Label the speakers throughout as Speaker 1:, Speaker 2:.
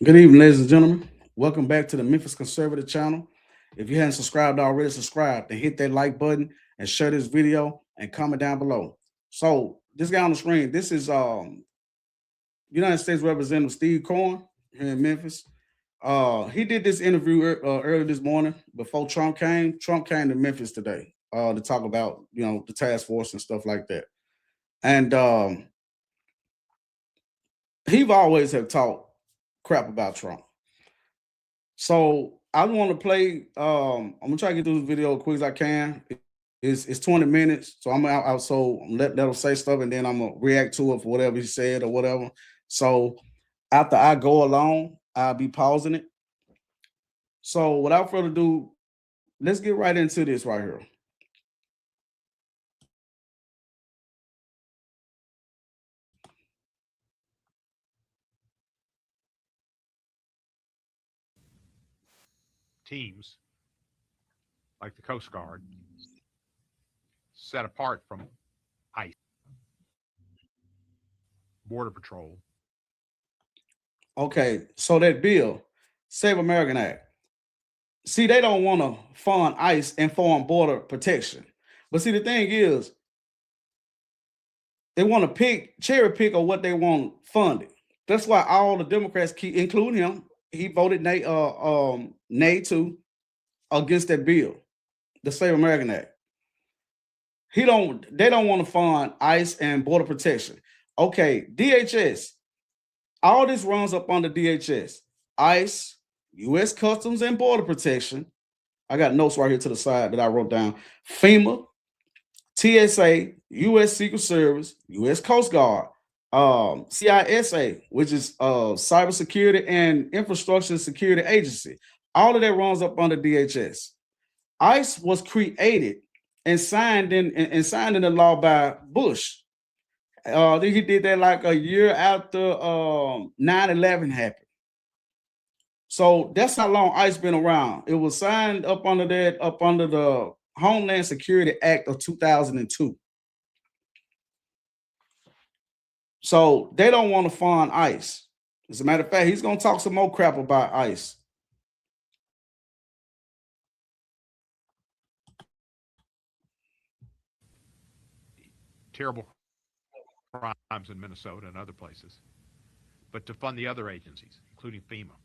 Speaker 1: Good evening, ladies and gentlemen. Welcome back to the Memphis Conservative channel. If you hadn't subscribed already, subscribe. Then hit that like button and share this video and comment down below. So this guy on the screen, this is United States Representative Steve Cohen here in Memphis. He did this interview early this morning before Trump came. Trump came to Memphis today to talk about the task force and stuff like that. And he've always have talked crap about Trump. So I want to play. I'm gonna try to get through this video as quick as I can. It's 20 minutes, so I'm out. So let him say stuff, and then I'm gonna react to it for whatever he said or whatever. So after I go along, I'll be pausing it. So without further ado, let's get right into this right here.
Speaker 2: Teams like the Coast Guard set apart from ICE, Border Patrol.
Speaker 1: Okay, so that bill, Save American Act. See, they don't want to fund ICE and foreign border protection. But see, the thing is, they want to cherry pick on what they want funded. That's why all the Democrats keep, including him, he voted nay to against that bill, the Save American Act. They don't want to fund ICE and border protection. Okay, DHS, all this runs up under DHS, ICE, U.S. Customs and Border Protection. I got notes right here to the side that I wrote down. FEMA, TSA, U.S. Secret Service, U.S. Coast Guard, CISA, which is Cybersecurity and Infrastructure Security Agency. All of that runs up under DHS. ICE was created and signed into law by Bush. He did that like a year after 9/11 happened. So that's how long ICE been around. It was signed up under the Homeland Security Act of 2002. So they don't want to fund ICE. As a matter of fact, he's going to talk some more crap about ICE.
Speaker 2: Terrible crimes in Minnesota and other places, but to fund the other agencies, including FEMA.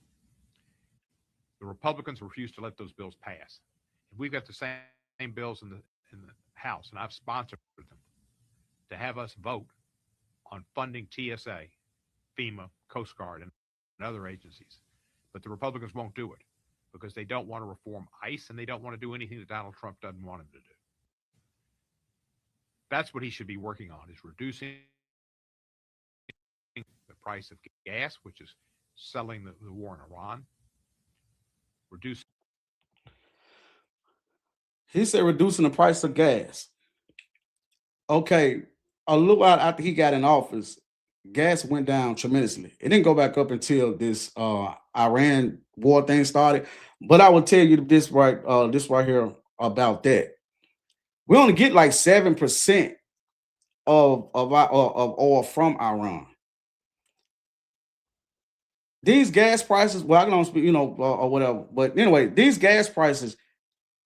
Speaker 2: The Republicans refuse to let those bills pass. And we've got the same bills in the House, and I've sponsored them to have us vote on funding TSA, FEMA, Coast Guard, and other agencies. But the Republicans won't do it because they don't want to reform ICE and they don't want to do anything that Donald Trump doesn't want him to do. That's what he should be working on, is reducing the price of gas, which is selling the war in Iran.
Speaker 1: He said reducing the price of gas. Okay, a little while after he got in office, gas went down tremendously. It didn't go back up until this Iran war thing started. But I will tell you this right here about that. We only get like 7% of oil from Iran. These gas prices, well, I can only speak, or whatever. But anyway, these gas prices,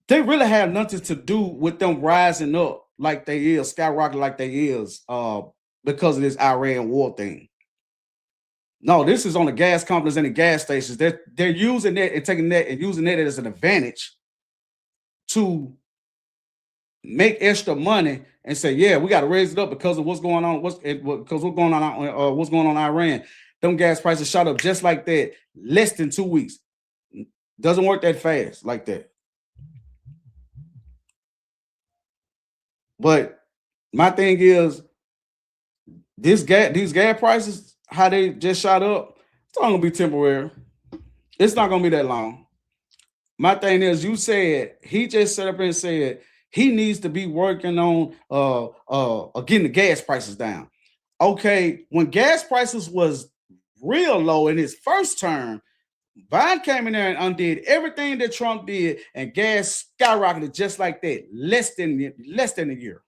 Speaker 1: they really have nothing to do with them rising up like they is, skyrocketing like they is, because of this Iran war thing. No, this is on the gas companies and the gas stations. They're using that and taking that and using that as an advantage to make extra money and say, yeah, we got to raise it up because of what's going on. What's going on in Iran. Them gas prices shot up just like that, less than 2 weeks. Doesn't work that fast like that. But my thing is, these gas prices, how they just shot up, it's not gonna be temporary. It's not gonna be that long. My thing is, you said he just set up and said he needs to be working on getting the gas prices down. Okay, when gas prices was real low in his first term, Biden came in there and undid everything that Trump did, and gas skyrocketed just like that, less than a year.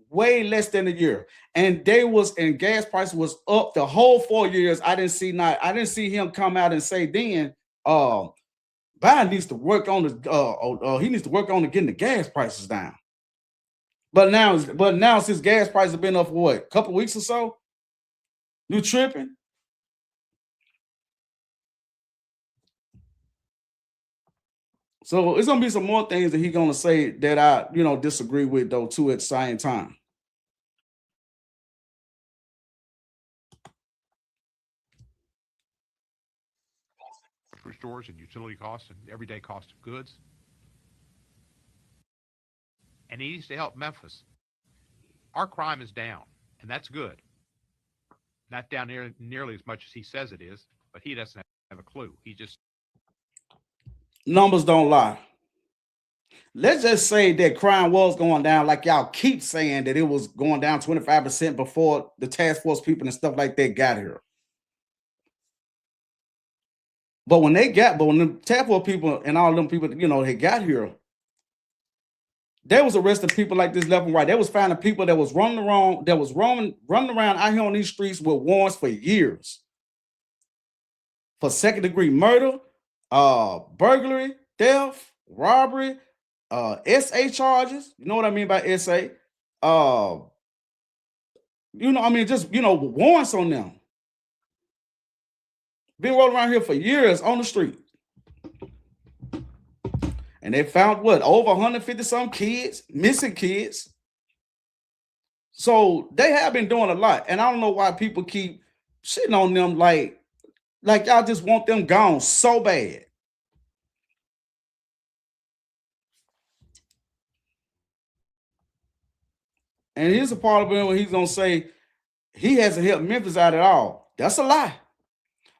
Speaker 1: way less than a year. And gas price was up the whole 4 years. I didn't see him come out and say then, Biden needs to work on he needs to work on getting the gas prices down. But now since gas prices have been up for what, a couple weeks or so, you tripping? So it's gonna be some more things that he's gonna say that I, disagree with though too at the same time.
Speaker 2: Stores and utility costs and everyday cost of goods. And he needs to help Memphis. Our crime is down, and that's good. Not down nearly as much as he says it is, but he doesn't have a clue.
Speaker 1: Numbers don't lie. Let's just say that crime was going down, like y'all keep saying that it was going down 25% before the task force people and stuff like that got here. But when the task force people and all them people, had got here, they was arresting people like this left and right. They was finding people that was running around out here on these streets with warrants for years for second-degree murder, burglary, theft, robbery, SA charges. You know what I mean by SA? Just warrants on them. Been rolling around here for years on the street. And they found over 150 some kids, missing kids. So they have been doing a lot. And I don't know why people keep shitting on them like y'all just want them gone so bad. And here's a part of it where he's gonna say he hasn't helped Memphis out at all. That's a lie.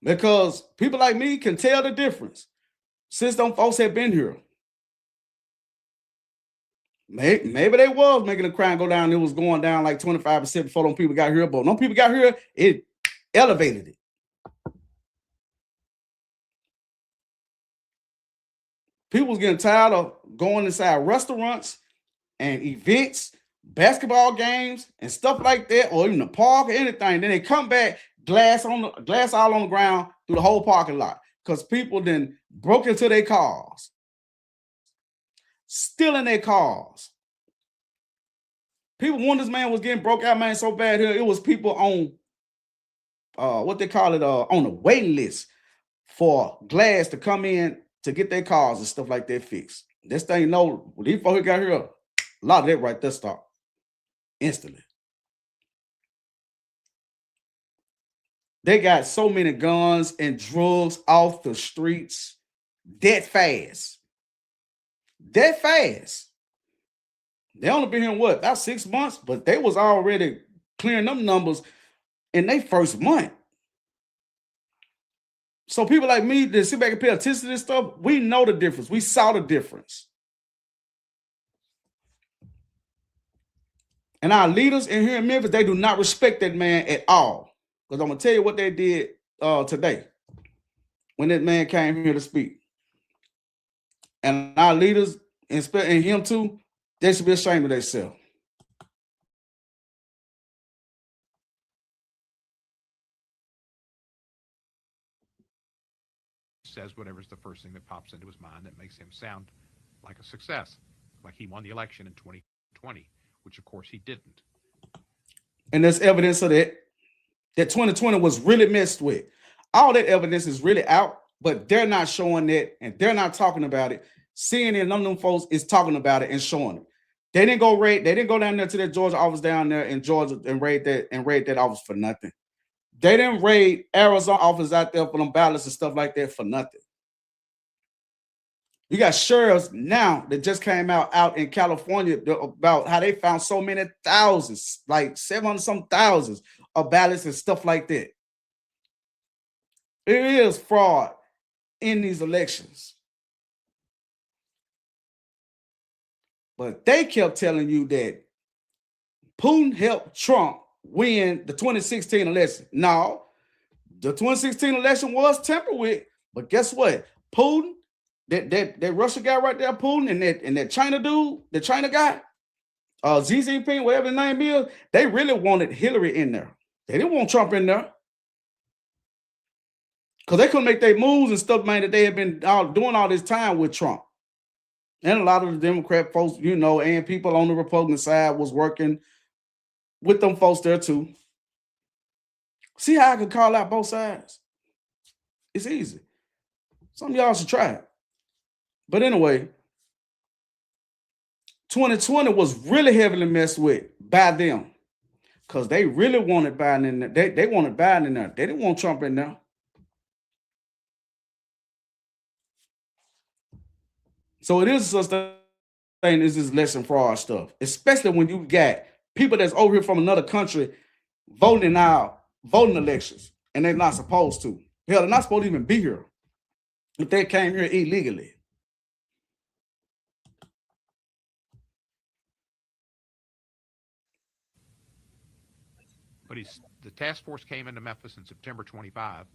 Speaker 1: Because people like me can tell the difference since them folks have been here. Maybe they was making the crime go down. It was going down like 25% before them people got here. But when them people got here, it elevated it. People was getting tired of going inside restaurants and events, basketball games, and stuff like that, or even the park or anything. Then they come back, glass all on the ground through the whole parking lot because people then broke into their cars, stealing their cars. People, when this man was getting broke out, man, so bad here, it was people on what they call it, on the waiting list for glass to come in to get their cars and stuff like that fixed. This thing, these folks who got here, a lot of that right there stopped instantly. They got so many guns and drugs off the streets that fast. That fast. They only been here, about 6 months, but they was already clearing them numbers in their first month. So people like me that sit back and pay attention to this stuff, we know the difference. We saw the difference. And our leaders in here in Memphis, they do not respect that man at all. Because I'm going to tell you what they did today when that man came here to speak. And our leaders, and him too, they should be ashamed of themselves.
Speaker 2: Says whatever's the first thing that pops into his mind that makes him sound like a success, like he won the election in 2020, which of course he didn't.
Speaker 1: And there's evidence of that 2020 was really messed with. All that evidence is really out, but they're not showing that and they're not talking about it. CNN, none of them folks is talking about it and showing it. They didn't go down there to that Georgia office down there in Georgia and raid that office for nothing. They didn't raid Arizona office out there for them ballots and stuff like that for nothing. You got sheriffs now that just came out in California about how they found so many thousands, like 700 some thousands of ballots and stuff like that. It is fraud in these elections. But they kept telling you that Putin helped Trump win the 2016 election. No, the 2016 election was tampered with, but guess what? Putin, that Russia guy right there, Putin, and that China dude, the China guy, ZZP, whatever the name is, they really wanted Hillary in there. They didn't want Trump in there. Because they couldn't make their moves and stuff, man, that they had been doing all this time with Trump. And a lot of the Democrat folks, and people on the Republican side was working with them folks there too. See how I can call out both sides? It's easy. Some of y'all should try it. But anyway, 2020 was really heavily messed with by them because they really wanted Biden in there. They wanted Biden in there. They didn't want Trump in there. So it is such thing as this election fraud stuff, especially when you got people that's over here from another country voting elections, and they're not supposed to. Hell, they're not supposed to even be here if they came here illegally.
Speaker 2: But the task force came into Memphis in September 25.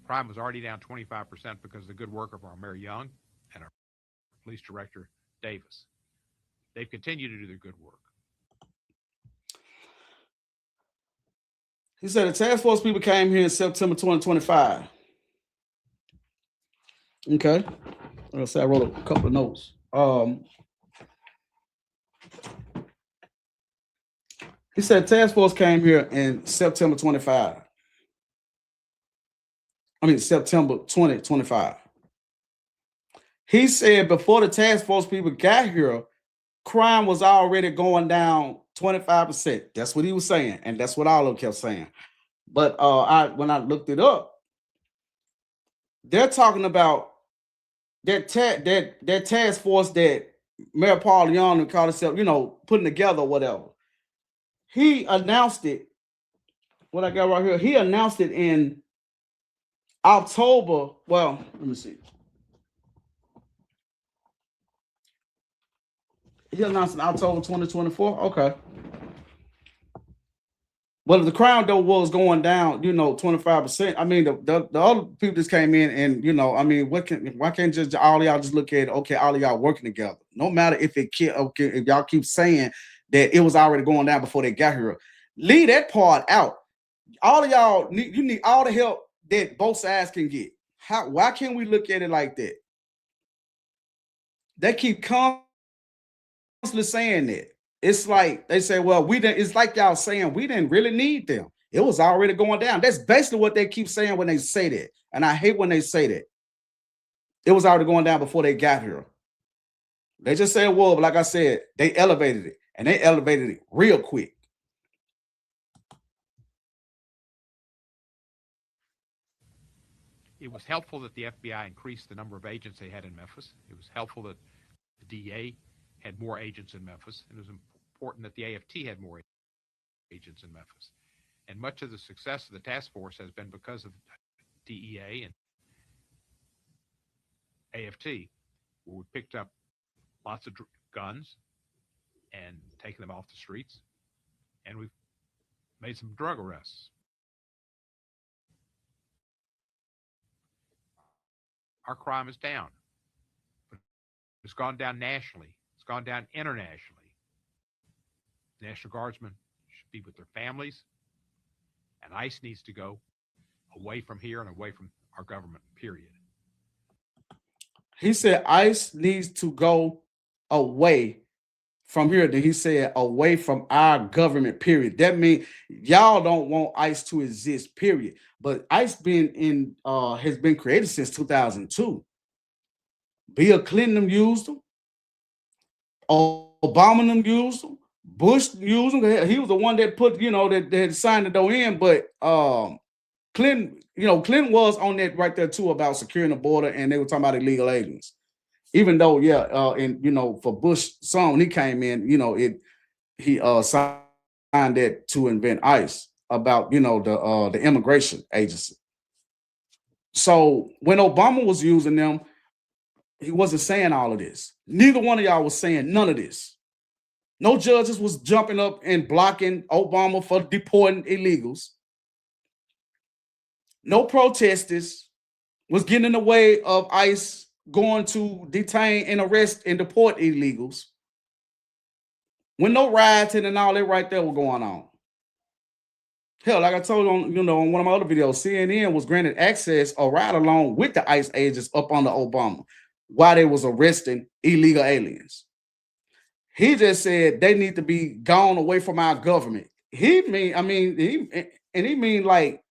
Speaker 2: Crime was already down 25% because of the good work of our Mayor Young and our police director Davis. They've continued to do their good work.
Speaker 1: He said the task force people came here in September 2025. Okay. Let's say I wrote a couple of notes. He said task force came here in September 25. I mean, September 2025. He said before the task force people got here, crime was already going down 25%. That's what he was saying, and that's what all of them kept saying. But when I looked it up, they're talking about that task force that Mayor Paul Young and called himself, putting together or whatever. He announced it. What I got right here, he announced it in October. Well, let me see. He announced in October 2024. Okay. But the crime though was going down, 25%. I mean, the other people just came in and, I mean, why can't just all y'all just look at, okay, all of y'all working together? No matter if if y'all keep saying that it was already going down before they got here. Leave that part out. All of y'all you need all the help that both sides can get. Why can't we look at it like that? They keep constantly saying that. It's like they say, well, it's like y'all saying we didn't really need them. It was already going down. That's basically what they keep saying when they say that. And I hate when they say that. It was already going down before they got here. They just say, well, but like I said, they elevated it, and they elevated it real quick.
Speaker 2: It was helpful that the FBI increased the number of agents they had in Memphis. It was helpful that the DA had more agents in Memphis. And it was important that the AFT had more agents in Memphis. And much of the success of the task force has been because of DEA and AFT, where we picked up lots of guns and taken them off the streets. And we've made some drug arrests. Our crime is down, but it's gone down nationally. It's gone down internationally. National Guardsmen should be with their families, and ICE needs to go away from here and away from our government, period.
Speaker 1: He said ICE needs to go away from here. Then he said away from our government, period. That means y'all don't want ICE to exist, period. But ICE has been created since 2002. Bill Clinton used them. Obama them used them. Bush used them. He was the one that put, that signed the door in. But Clinton, Clinton was on that right there too about securing the border, and they were talking about illegal aliens. Even though, for Bush, when he came in, he signed that to invent ICE about, the immigration agency. So when Obama was using them, he wasn't saying all of this. Neither one of y'all was saying none of this. No judges was jumping up and blocking Obama for deporting illegals. No protesters was getting in the way of ICE going to detain and arrest and deport illegals. when no rioting and all that right there was going on. Hell, like I told you on, on one of my other videos, CNN was granted access or ride along with the ICE agents up under Obama while they was arresting illegal aliens. He just said they need to be gone away from our government. He mean like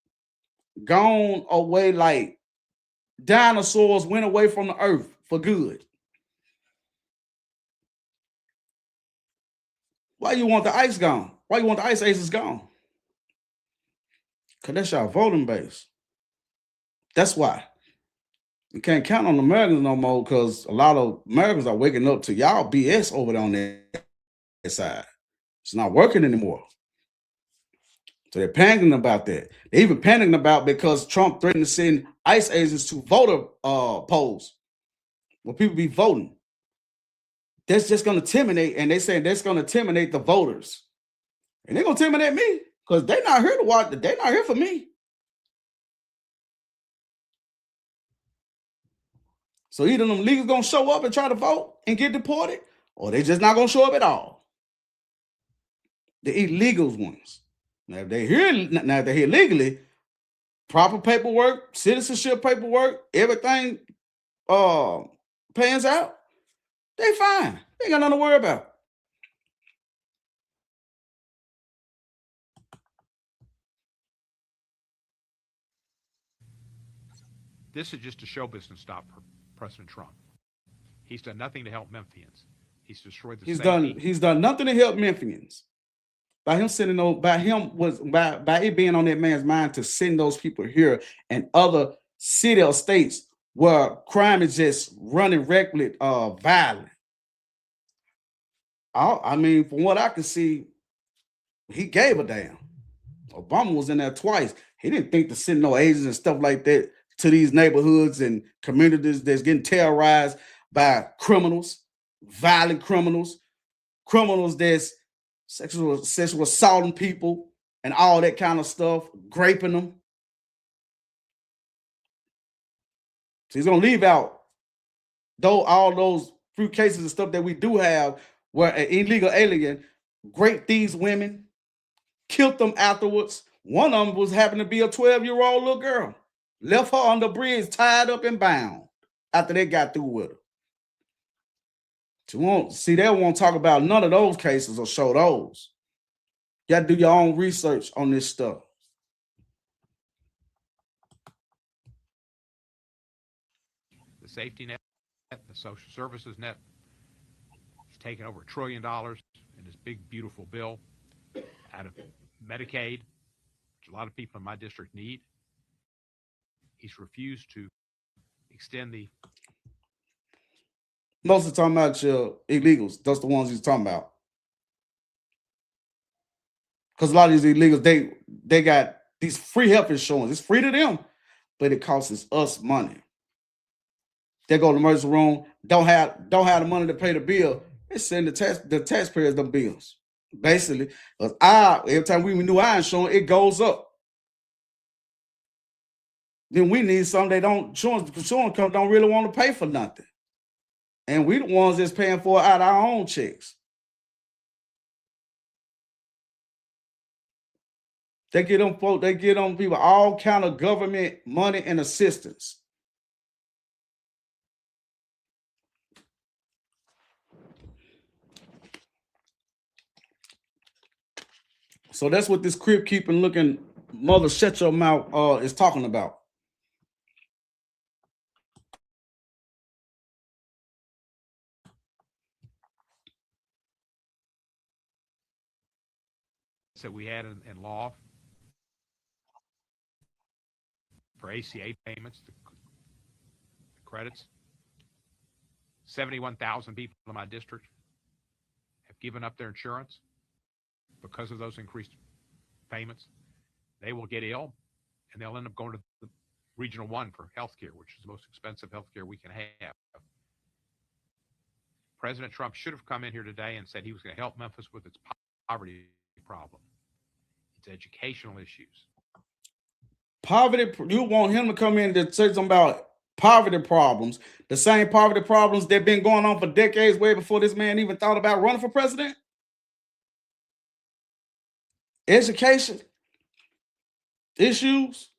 Speaker 1: gone away, like dinosaurs went away from the earth for good. Why you want the ICE gone? Why you want the ICE agents gone? Because that's your voting base. That's why. You can't count on Americans no more because a lot of Americans are waking up to y'all BS over there on that side. It's not working anymore. So they're panicking about that. They're even panicking about because Trump threatened to send ICE agents to voter polls where people be voting. That's just going to intimidate, and they saying that's going to intimidate the voters. And they're going to intimidate me because they're not here to watch. They're not here for me. So either them leaguers going to show up and try to vote and get deported, or they just not going to show up at all. The illegals ones. Now, if they're here legally, proper paperwork, citizenship paperwork, everything pans out, they fine. They ain't got nothing to worry about.
Speaker 2: This is just a show business stop for President Trump. He's done nothing to help Memphians. He's destroyed the safety.
Speaker 1: He's done nothing to help Memphians. By him sending those, by it being on that man's mind to send those people here and other city or states where crime is just running reckless, violent. I mean, from what I can see, he gave a damn. Obama was in there twice. He didn't think to send no agents and stuff like that to these neighborhoods and communities that's getting terrorized by criminals, violent criminals, criminals that's sexual assaulting people and all that kind of stuff, raping them. So he's gonna leave out all those few cases and stuff that we do have where an illegal alien raped these women, killed them afterwards. One of them was happened to be a 12-year-old little girl. Left her on the bridge, tied up and bound after they got through with her. They won't talk about none of those cases or show those. You got to do your own research on this stuff.
Speaker 2: The safety net, the social services net, he's taken over $1 trillion in this big, beautiful bill out of Medicaid, which a lot of people in my district need. He's refused to extend the...
Speaker 1: Most of the time about your illegals. That's the ones he's talking about. Because a lot of these illegals, they got these free health insurance. It's free to them, but it costs us money. They go to the emergency room, don't have the money to pay the bill. They send the taxpayers the bills. Basically, because every time we renew our insurance, it goes up. Then we need some they don't insurance company don't really want to pay for nothing. And we the ones that's paying for it out of our own checks. They get them people all kind of government money and assistance. So that's what this crib keeping looking mother shut your mouth is talking about.
Speaker 2: that we had in law for ACA payments, the credits. 71,000 people in my district have given up their insurance because of those increased payments. They will get ill and they'll end up going to the Regional 1 for healthcare, which is the most expensive healthcare we can have. President Trump should have come in here today and said he was going to help Memphis with its poverty problem, its educational issues.
Speaker 1: Poverty, you want him to come in to say something about poverty problems, the same poverty problems that have been going on for decades, way before this man even thought about running for president? education issues.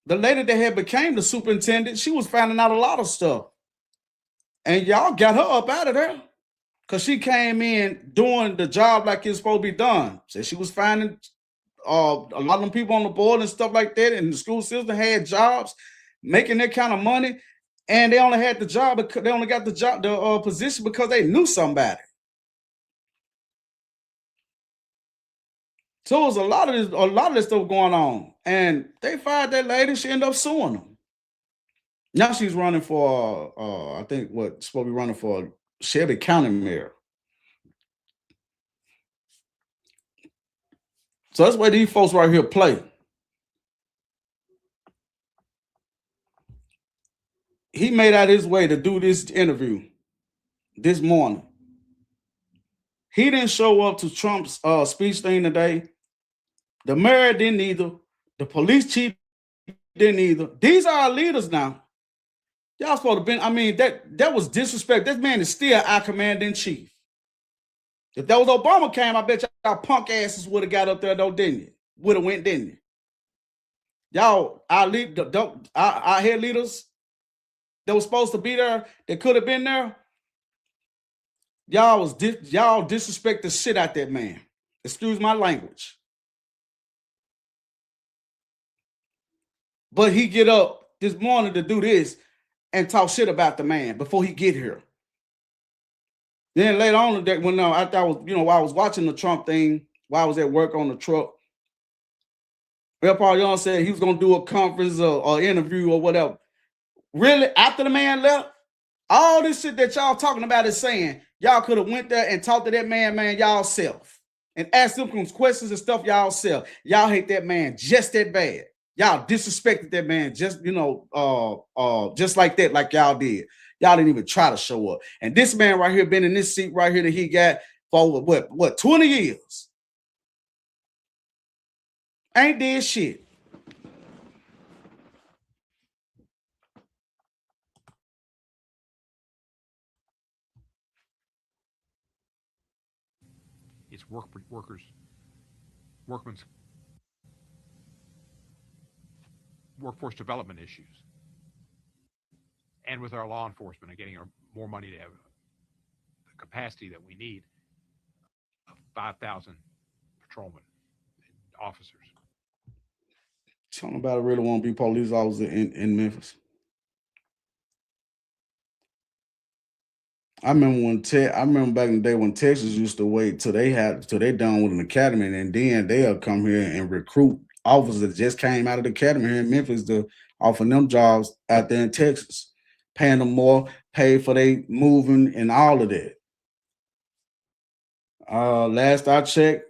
Speaker 1: The lady that had became the superintendent, she was finding out a lot of stuff. And y'all got her up out of there because she came in doing the job like it's supposed to be done. So she was finding a lot of them people on the board and stuff like that, and the school system had jobs, making that kind of money, and they only had the job because they only got the job, the position because they knew somebody. So it was a lot of this stuff going on, and they fired that lady. She ended up suing them. Now she's running for, I think, supposed to be running for Shelby County mayor. So that's where these folks right here play. He made out his way to do this interview this morning. He didn't show up to Trump's speech thing today. The mayor didn't either. The police chief didn't either. These are our leaders now. Y'all supposed to be, I mean, that was disrespect. This man is still our commander in chief. If that was Obama came, I bet y'all punk asses would have got up there though, didn't you? Would have went, didn't you? Y'all, our head leaders that was supposed to be there, that could have been there, y'all disrespect the shit out that man. Excuse my language. But he get up this morning to do this and talk shit about the man before he get here. Then later on that when after I was, while I was watching the Trump thing, while I was at work on the truck, Paul Young said he was gonna do a conference or interview or whatever. Really, after the man left, all this shit that y'all talking about is saying y'all could have went there and talked to that man y'all self and asked him some questions and stuff y'all self. Y'all hate that man just that bad. Y'all disrespected that man just just like that, like y'all did. Y'all didn't even try to show up. And this man right here been in this seat right here that he got for what 20 years. Ain't did shit.
Speaker 2: It's workforce development issues. And with our law enforcement and getting more money to have the capacity that we need of 5,000 patrolmen and officers.
Speaker 1: Tell nobody really want to be police officer in Memphis. I remember back in the day when Texas used to wait till they done with an academy, and then they'll come here and recruit officers that just came out of the academy here in Memphis to offer them jobs out there in Texas, paying them more, pay for they moving and all of that. Last I checked,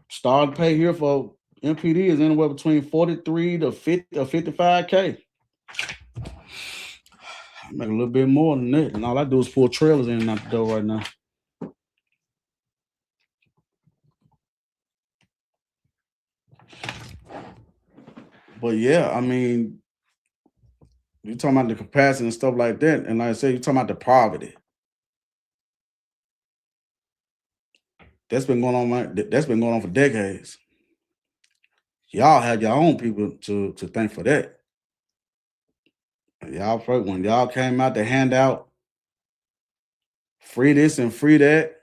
Speaker 1: starting pay here for MPD is anywhere between 43 to 50 or 55K. I make a little bit more than that, and all I do is pull trailers in and out the door right now. But yeah, I mean, you're talking about the capacity and stuff like that, and like I said, you're talking about the poverty. That's been going on for decades. Y'all have your own people to thank for that. Y'all first, when y'all came out to hand out free this and free that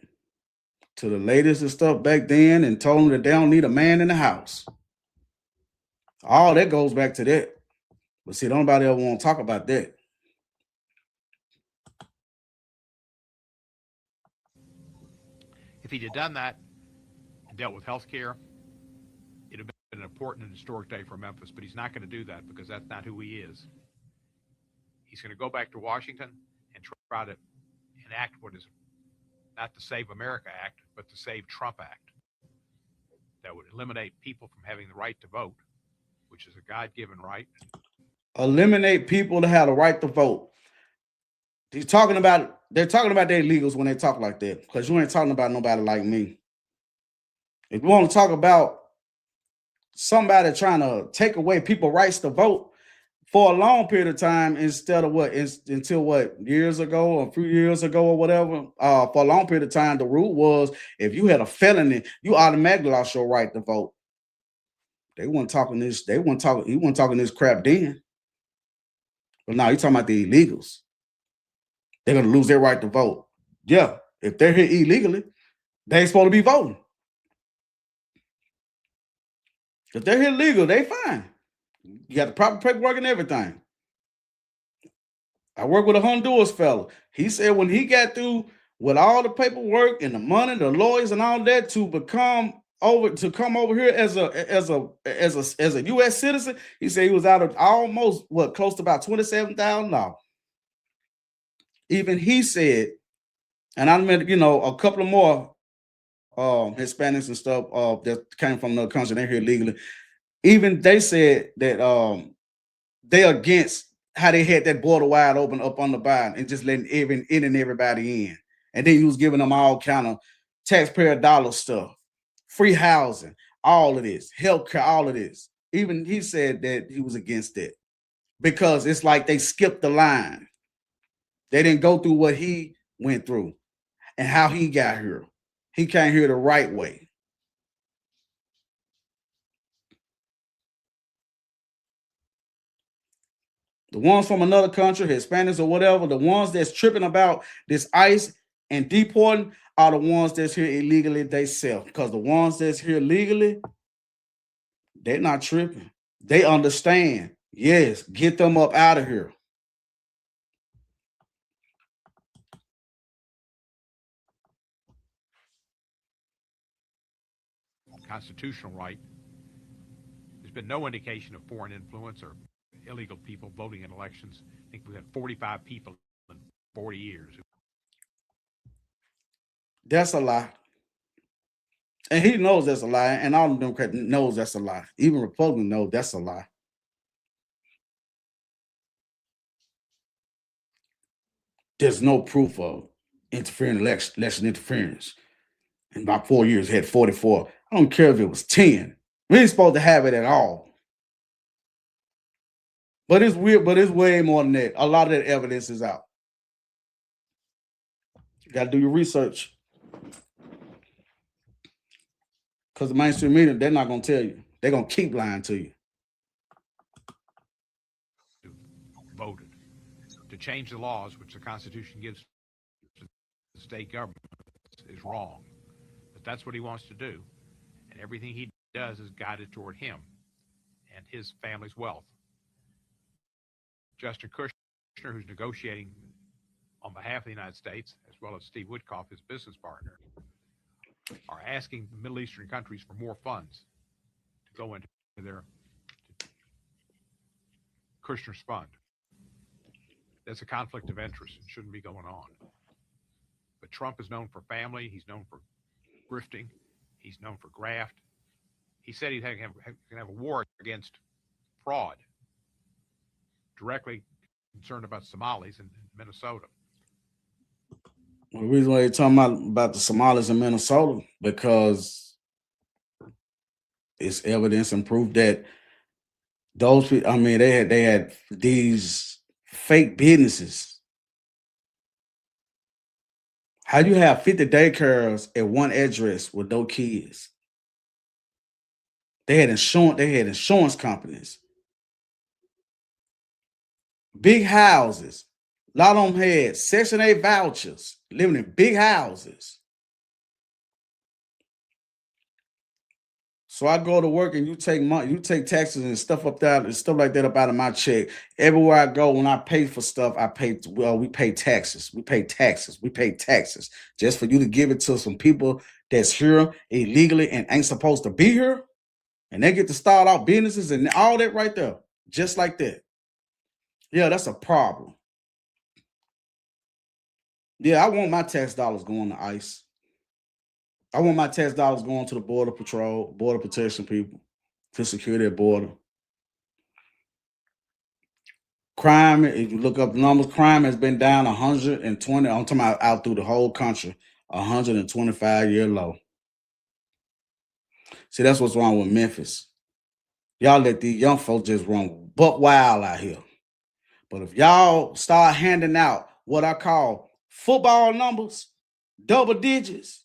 Speaker 1: to the ladies and stuff back then, and told them that they don't need a man in the house. All that goes back to that. But see, nobody ever want to talk about that.
Speaker 2: If he'd have done that and dealt with health care, it'd have been an important and historic day for Memphis, but he's not going to do that because that's not who he is. He's going to go back to Washington and try to enact what is not the Save America Act, but the Save Trump Act that would eliminate people from having the right to vote, which is a God-given right.
Speaker 1: Eliminate people to have the right to vote. They're talking about their illegals when they talk like that, because you ain't talking about nobody like me. If you want to talk about somebody trying to take away people's rights to vote, for a long period of time instead of until what, years ago or a few years ago or whatever. For a long period of time, the rule was if you had a felony, you automatically lost your right to vote. They weren't talking this. He wasn't talking this crap then. But now you're talking about the illegals. They're gonna lose their right to vote. Yeah, if they're here illegally, they ain't supposed to be voting. If they're here legal, they fine. You got the proper paperwork and everything. I work with a Honduras fella. He said when he got through with all the paperwork and the money, the lawyers and all that to come over here as a U.S. citizen, he said he was out of almost close to about $27,000. Even he said, and I met a couple of more Hispanics and stuff that came from another country, they're here legally. Even they said that they're against how they had that border wide open up on the Biden and just letting everybody in. And then he was giving them all kind of taxpayer dollar stuff, free housing, all of this, healthcare, all of this. Even he said that he was against it because it's like they skipped the line. They didn't go through what he went through and how he got here. He came here the right way. The ones from another country, Hispanics or whatever, the ones that's tripping about this ICE and deporting are the ones that's here illegally themselves. Because the ones that's here legally, they're not tripping. They understand. Yes, get them up out of here.
Speaker 2: Constitutional right. There's been no indication of foreign influence or illegal people voting in elections. I think we've had 45 people in 40 years.
Speaker 1: That's a lie. And he knows that's a lie. And all the Democrats knows that's a lie. Even Republicans know that's a lie. There's no proof of election interference. In about 4 years, had 44. I don't care if it was 10. We ain't supposed to have it at all. But it's weird, but it's way more than that. A lot of that evidence is out. You got to do your research. Because the mainstream media, they're not going to tell you. They're going to keep lying to you.
Speaker 2: Voted to change the laws, which the Constitution gives to the state government, is wrong. But that's what he wants to do. And everything he does is guided toward him and his family's wealth. Justin Kushner, who's negotiating on behalf of the United States, as well as Steve Witkoff, his business partner, are asking Middle Eastern countries for more funds to go into their Kushner's fund. That's a conflict of interest and shouldn't be going on. But Trump is known for family. He's known for grifting. He's known for graft. He said he's going to have a war against fraud, directly concerned about Somalis in Minnesota.
Speaker 1: Well, the reason why you're talking about the Somalis in Minnesota, because it's evidence and proof that those people, I mean, they had these fake businesses. How do you have 50 daycares at one address with no kids? They had insurance companies, big houses. A lot of them had Section 8 vouchers, living in big houses. So I go to work and you take money, you take taxes and stuff like that up out of my check. Everywhere I go, when I pay for stuff, we pay taxes. We pay taxes just for you to give it to some people that's here illegally and ain't supposed to be here. And they get to start out businesses and all that right there, just like that. Yeah, that's a problem. Yeah, I want my tax dollars going to ICE. I want my tax dollars going to the Border Patrol, Border Protection people to secure their border. Crime, if you look up the numbers, crime has been down 120. I'm talking about out through the whole country, 125-year low. See, that's what's wrong with Memphis. Y'all let these young folks just run buck wild out here. But if y'all start handing out what I call football numbers, double digits,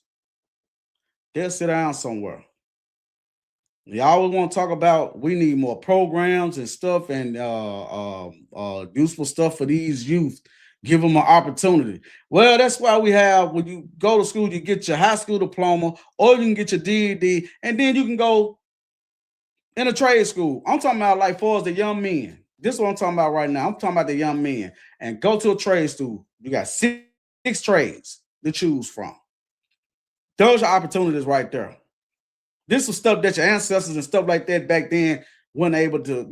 Speaker 1: they'll sit down somewhere. You always want to talk about we need more programs and stuff and useful stuff for these youth. Give them an opportunity. Well, that's why we have when you go to school, you get your high school diploma, or you can get your DED, and then you can go in a trade school. I'm talking about like for us the young men. This is what I'm talking about right now. I'm talking about the young men and go to a trade school. You got six trades to choose from. Those are opportunities right there. This was stuff that your ancestors and stuff like that back then weren't able to,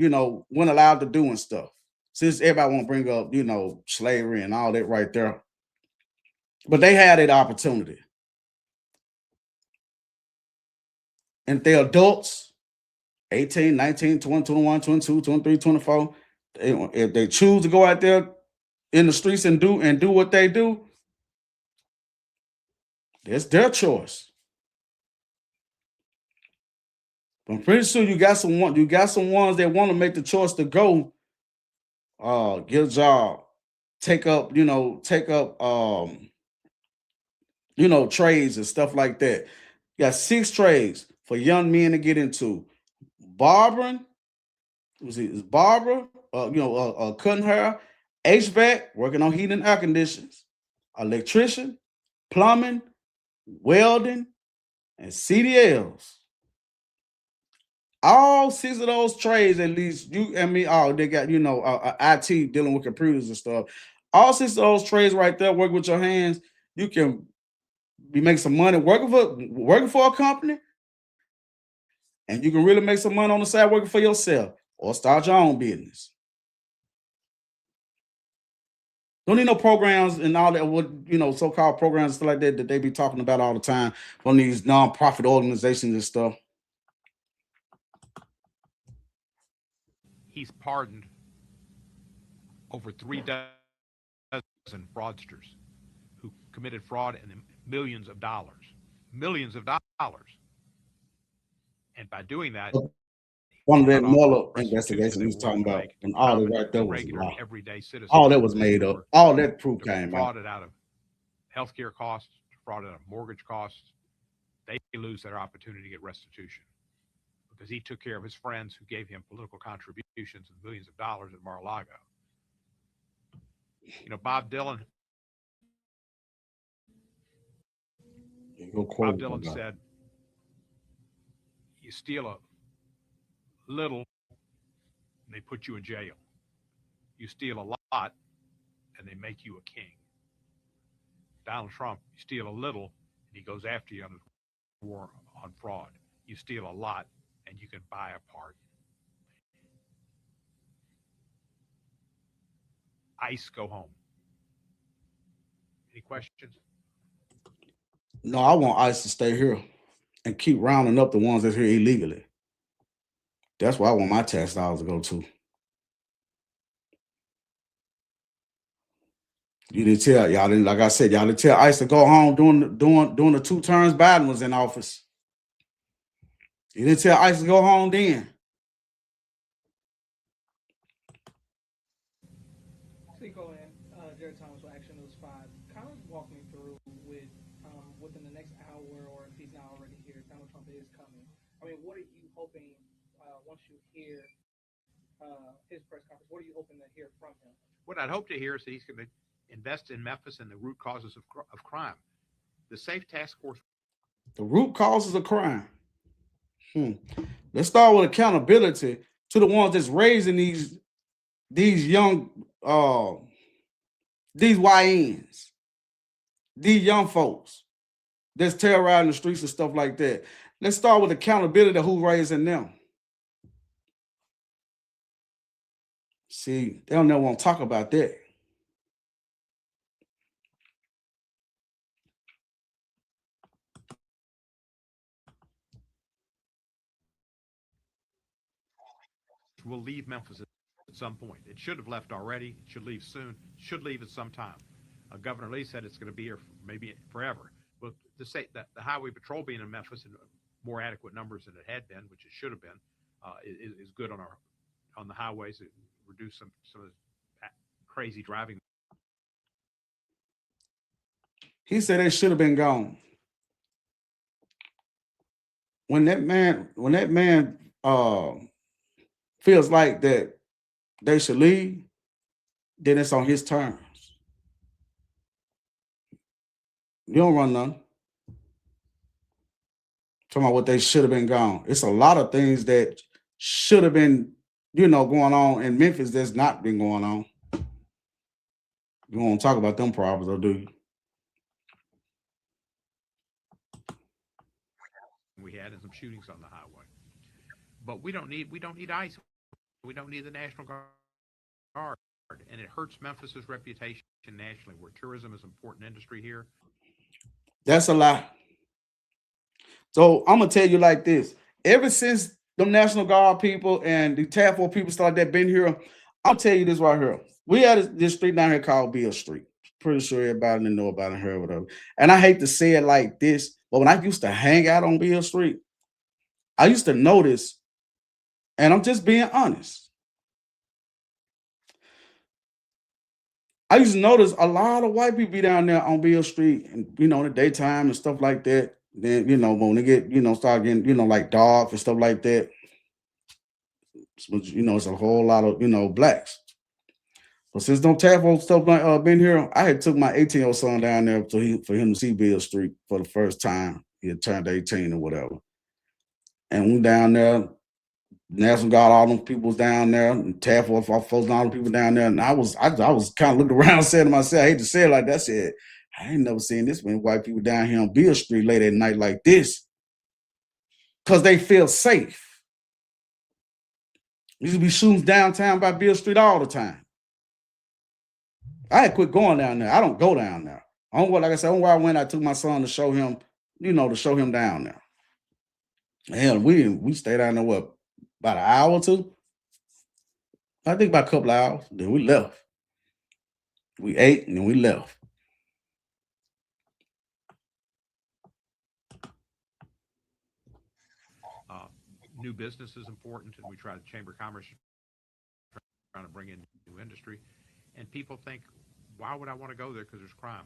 Speaker 1: weren't allowed to do and stuff. Since everybody want to bring up, slavery and all that right there. But they had that opportunity. And if they're adults, 18, 19, 20, 21, 22, 23, 24, if they choose to go out there in the streets and do what they do, it's their choice. I'm pretty sure you got some ones that want to make the choice to go get a job, take up trades and stuff like that. You got 6 trades for young men to get into. Barbering, cutting hair, HVAC, working on heating and air conditions, electrician, plumbing, welding, and CDLs. All 6 of those trades, at least you and me, they got IT dealing with computers and stuff. All 6 of those trades right there, work with your hands. You can be making some money working for a company, and you can really make some money on the side working for yourself or start your own business. Don't need no programs and all that. What so-called programs and stuff like that they be talking about all the time from these non-profit organizations and stuff.
Speaker 2: He's pardoned over 3 dozen fraudsters who committed fraud in millions of dollars. Millions of dollars. And by doing that,
Speaker 1: one of that Mueller investigation he was talking about, and all that right there was
Speaker 2: regular, everyday citizens.
Speaker 1: All that was made up. All that proof came out.
Speaker 2: Frauded out of healthcare costs, frauded out of mortgage costs. They lose their opportunity to get restitution because he took care of his friends who gave him political contributions of millions of dollars at Mar-a-Lago. Bob Dylan. Bob Dylan said, "You steal a little, and they put you in jail. You steal a lot, and they make you a king." Donald Trump, you steal a little, and he goes after you on the war on fraud. You steal a lot, and you can buy a pardon. ICE, go home. Any questions?
Speaker 1: No, I want ICE to stay here and keep rounding up the ones that's here illegally. That's where I want my tax dollars to go to. You didn't tell y'all didn't, like I said, y'all didn't tell ICE to go home during the 2 terms Biden was in office. You didn't tell ICE to go home then.
Speaker 3: Cohen, Jared Thomas will action those 5. Kind of walk me through with within the next hour, or if he's not already here, Donald Trump is coming. I mean, what are you hoping once you hear his press conference? What are you hoping to hear from him?
Speaker 2: What I'd hope to hear is that he's going to invest in Memphis and the root causes of crime. The Safe Task Force.
Speaker 1: The root causes of crime. Let's start with accountability to the ones that's raising these young these YNs, these young folks that's terrorizing the streets and stuff like that. Let's start with accountability to who's raising them. See, they don't never want to talk about that.
Speaker 2: Will leave Memphis at some point. It should have left already. It should leave soon. It should leave at some time. Governor Lee said it's going to be here maybe forever. But to say that the Highway Patrol being in Memphis in more adequate numbers than it had been, which it should have been, is good on our on the highways, reduce some of the crazy driving.
Speaker 1: He said they should have been gone. When that man feels like that they should leave, then it's on his terms. You don't run none. Talking about what they should have been gone. It's a lot of things that should have been, going on in Memphis that's not been going on. You won't talk about them problems, though, do you?
Speaker 2: We had and some shootings on the highway, but we don't need ICE. We don't need the National Guard, and it hurts Memphis's reputation nationally, where tourism is an important industry here.
Speaker 1: That's a lie. So I'm gonna tell you like this: ever since the National Guard people and the Task Force people started that been here, I'll tell you this right here. We had this street down here called Beale Street. Pretty sure everybody didn't know about it, heard whatever. And I hate to say it like this, but when I used to hang out on Beale Street, I used to notice, and I'm just being honest, I used to notice a lot of white people be down there on Beale Street and, in the daytime and stuff like that. Then, when they get, start getting, like dark and stuff like that, it's a whole lot of, blacks. But since no Task Force stuff been here, I had took my 18-year-old son down there for him to see Beale Street for the first time. He had turned 18 or whatever. And we down there, National Guard, all them people was down there, and Task Force folks, and all the people down there. And I was kind of looking around, saying to myself, I hate to say it like that, I said, I ain't never seen this many white people down here on Beale Street late at night like this. Because they feel safe. Used to be shootings downtown by Beale Street all the time. I had quit going down there. I don't go down there. Like I said, I went, I took my son to show him, to show him down there. Hell, we stayed down there, what, about an hour or two? I think about a couple of hours. Then we left. We ate and then we left.
Speaker 2: New business is important, and we try the Chamber of Commerce trying to bring in new industry. And people think, why would I want to go there? Because there's crime.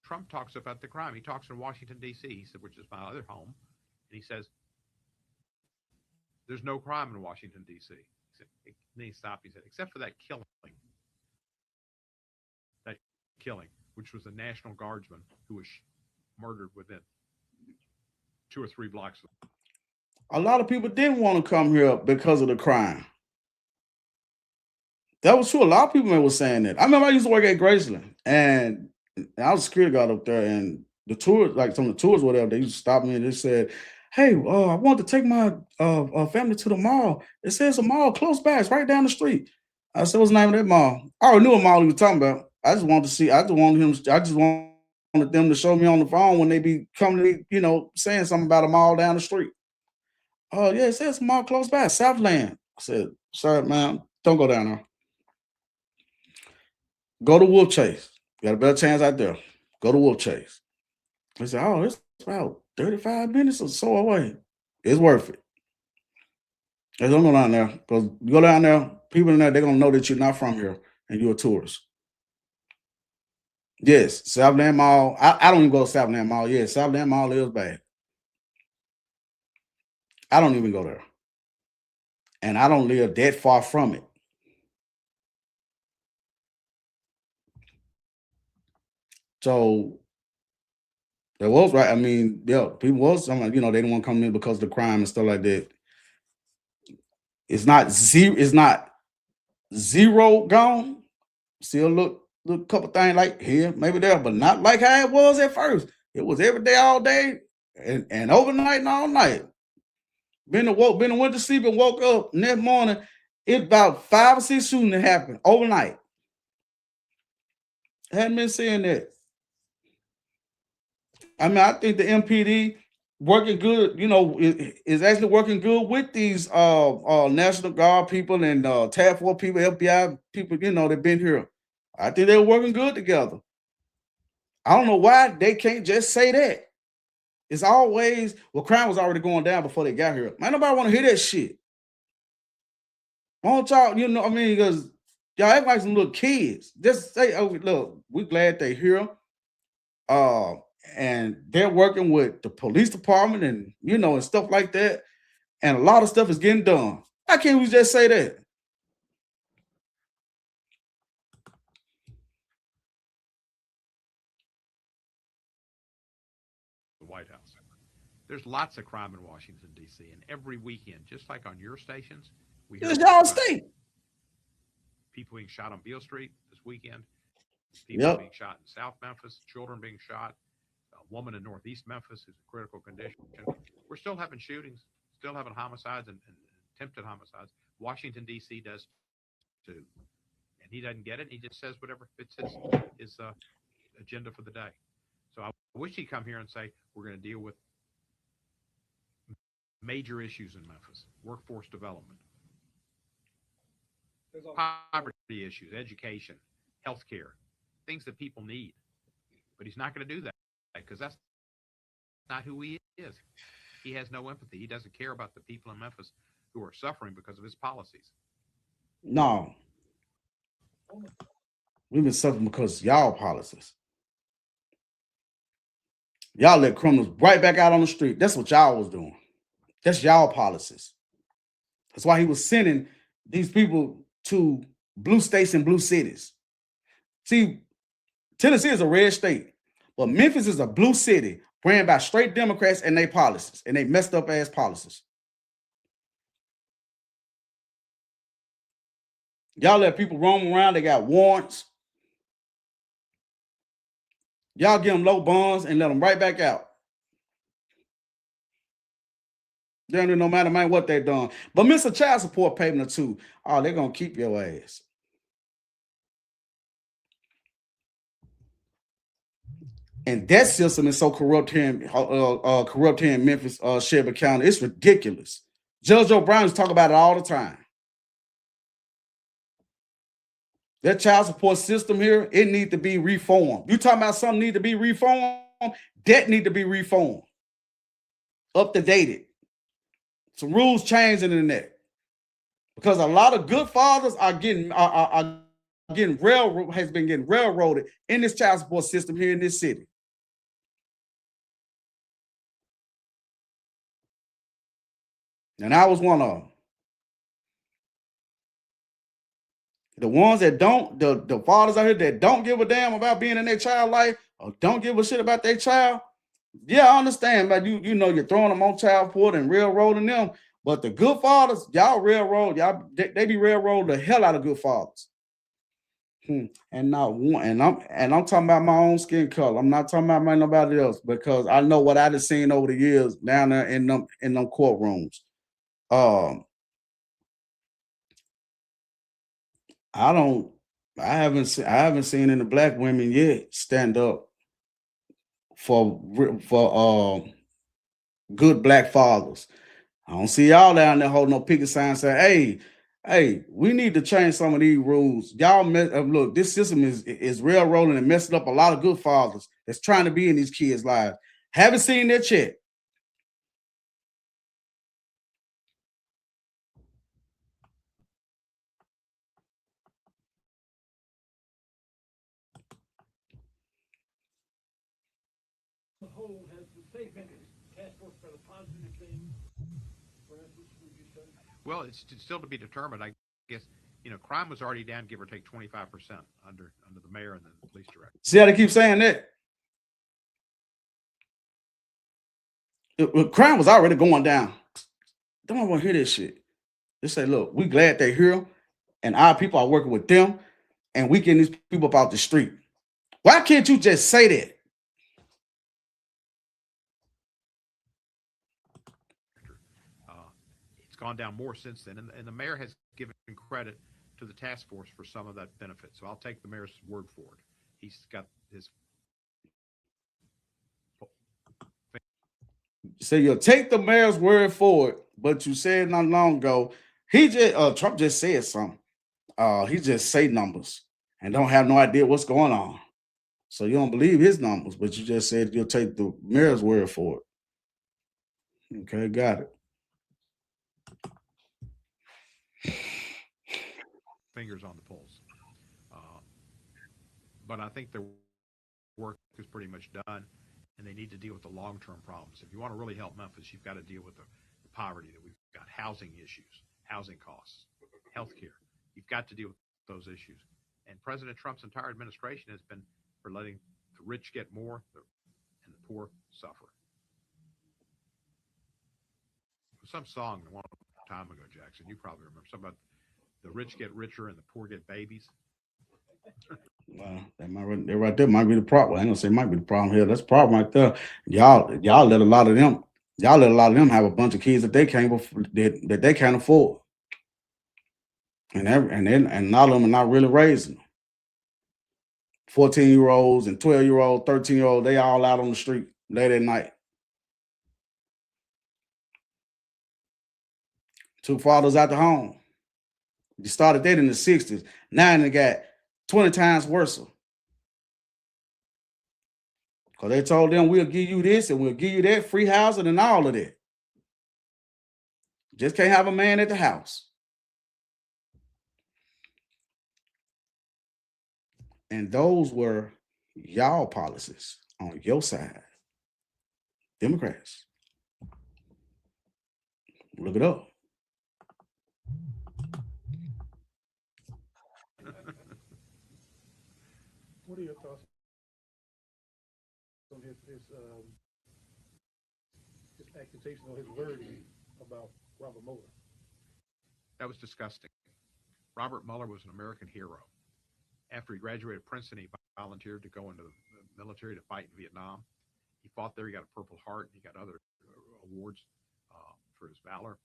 Speaker 2: Trump talks about the crime. He talks in Washington, D.C., which is my other home, and he says, there's no crime in Washington, D.C. Then he stopped. He said, except for that killing, which was a National Guardsman who was murdered within 2 or 3 blocks of.
Speaker 1: A lot of people didn't want to come here because of the crime. That was true. A lot of people were saying that. I remember I used to work at Graceland, and I was a security guard up there, and the tours, like some of the tours, whatever, they used to stop me and they said, hey, I want to take my family to the mall. It says a mall close by. It's right down the street. I said, what's the name of that mall? I already knew what mall he was talking about. I just wanted to see. I just wanted them to show me on the phone when they be coming to me, saying something about a mall down the street. Oh, yeah, it says a mall close by, Southland. I said, sorry, man, don't go down there. Go to Wolf Chase. You got a better chance out there. Go to Wolf Chase. I said, oh, it's about 35 minutes or so away. It's worth it. I don't go down there, because you go down there, people in there, they're going to know that you're not from here and you're a tourist. Yes, Southland Mall. I don't even go to Southland Mall. Yeah, Southland Mall is bad. I don't even go there. And I don't live that far from it. So that was right. I mean, yeah, people was something, they didn't want to come in because of the crime and stuff like that. It's not zero gone. Still look a couple things like here, maybe there, but not like how it was at first. It was every day, all day, and overnight and all night. Been went to sleep and woke up next morning. It about 5 or 6 shootings that happened overnight. Hadn't been seeing that. I mean, I think the MPD working good, is actually working good with these National Guard people and Task Force people, FBI people, that been here. I think they're working good together. I don't know why they can't just say that. It's always, crime was already going down before they got here. Man, nobody want to hear that shit. Why don't y'all, you know, I mean, because y'all act like some little kids. Just say, oh, look, we're glad they're here. And they're working with the police department and, you know, and stuff like that. And a lot of stuff is getting done. Why can't we just say that?
Speaker 2: The White House. There's lots of crime in Washington, D.C., and every weekend, just like on your stations, we hear
Speaker 1: It's
Speaker 2: about
Speaker 1: y'all
Speaker 2: crime.
Speaker 1: state.
Speaker 2: People being shot on Beale Street this weekend, people
Speaker 1: Yep.
Speaker 2: being shot in South Memphis, children being shot, a woman in Northeast Memphis who's in critical condition. We're still having shootings, still having homicides and attempted homicides. Washington, D.C. does too. And he doesn't get it. He just says whatever fits his agenda for the day. So I wish he'd come here and say, we're going to deal with major issues in Memphis, workforce development, poverty issues, education, healthcare, things that people need. But he's not going to do that because that's not who he is. He has no empathy. He doesn't care about the people in Memphis who are suffering because of his policies.
Speaker 1: No. We've been suffering because y'all policies. Y'all let criminals right back out on the street. That's what y'all was doing. That's y'all policies. That's why he was sending these people to blue states and blue cities. See, Tennessee is a red state, but Memphis is a blue city ran by straight Democrats and their policies, and they messed up ass policies. Y'all let people roam around. They got warrants. Y'all give them low bonds and let them right back out. They don't no matter what they've done. But miss a child support payment or two. Oh, they're going to keep your ass. And that system is so corrupt here in Memphis, Shelby County. It's ridiculous. Judge O'Brien is talking about it all the time. That child support system here, it needs to be reformed. You talking about something need to be reformed? That need to be reformed. Up to date. Some rules changing in that. Because a lot of good fathers are getting railroaded in this child support system here in this city. And I was one of them. The ones that don't, the fathers out here that don't give a damn about being in their child life or don't give a shit about their child. Yeah, I understand, but you know, you're throwing them on child support and railroading them. But the good fathers, y'all railroad, they be railroading the hell out of good fathers. And not one, and I'm talking about my own skin color. I'm not talking about nobody else because I know what I done seen over the years down there in them courtrooms. I haven't seen any black women yet stand up for good black fathers. I don't see y'all down there holding no picket signs saying, hey, we need to change some of these rules. Y'all look, this system is railroading and messing up a lot of good fathers that's trying to be in these kids' lives. Haven't seen that yet.
Speaker 2: Well, it's still to be determined. I guess, crime was already down, give or take 25% under the mayor and the police director.
Speaker 1: See how they keep saying that? Crime was already going down. Don't want to hear this shit. They say, look, we glad they're here, and our people are working with them, and we getting these people up out the street. Why can't you just say that?
Speaker 2: It's gone down more since then, and the mayor has given credit to the task force for some of that benefit. So I'll take the mayor's word for it. He's got his.
Speaker 1: So you'll take the mayor's word for it, but you said not long ago, Trump just said something. He just say numbers and don't have no idea what's going on. So you don't believe his numbers, but you just said you'll take the mayor's word for it. Okay, got it.
Speaker 2: fingers on the pulse. But I think their work is pretty much done, and they need to deal with the long-term problems. If you want to really help Memphis, you've got to deal with the poverty that we've got, housing issues, housing costs, health care. You've got to deal with those issues. And President Trump's entire administration has been for letting the rich get more and the poor suffer. Some song a long time ago, Jackson, you probably remember, something about the rich get richer and the poor get babies.
Speaker 1: Well, that right there might be the problem. I ain't gonna say might be the problem here. That's the problem right there. Y'all let a lot of them have a bunch of kids that they that they can't afford. And a lot of them are not really raising them. 14-year-olds and 12-year-olds, 13-year-olds, they all out on the street late at night. Took fathers out the home. You started that in the 60s. Now they got 20 times worse. Because they told them we'll give you this and we'll give you that, free housing and all of that. Just can't have a man at the house. And those were y'all policies on your side. Democrats. Look it up.
Speaker 4: What are your thoughts on his accusation or his wording about Robert Mueller?
Speaker 2: That was disgusting. Robert Mueller was an American hero. After he graduated Princeton, he volunteered to go into the military to fight in Vietnam. He fought there. He got a Purple Heart. He got other awards for his valor.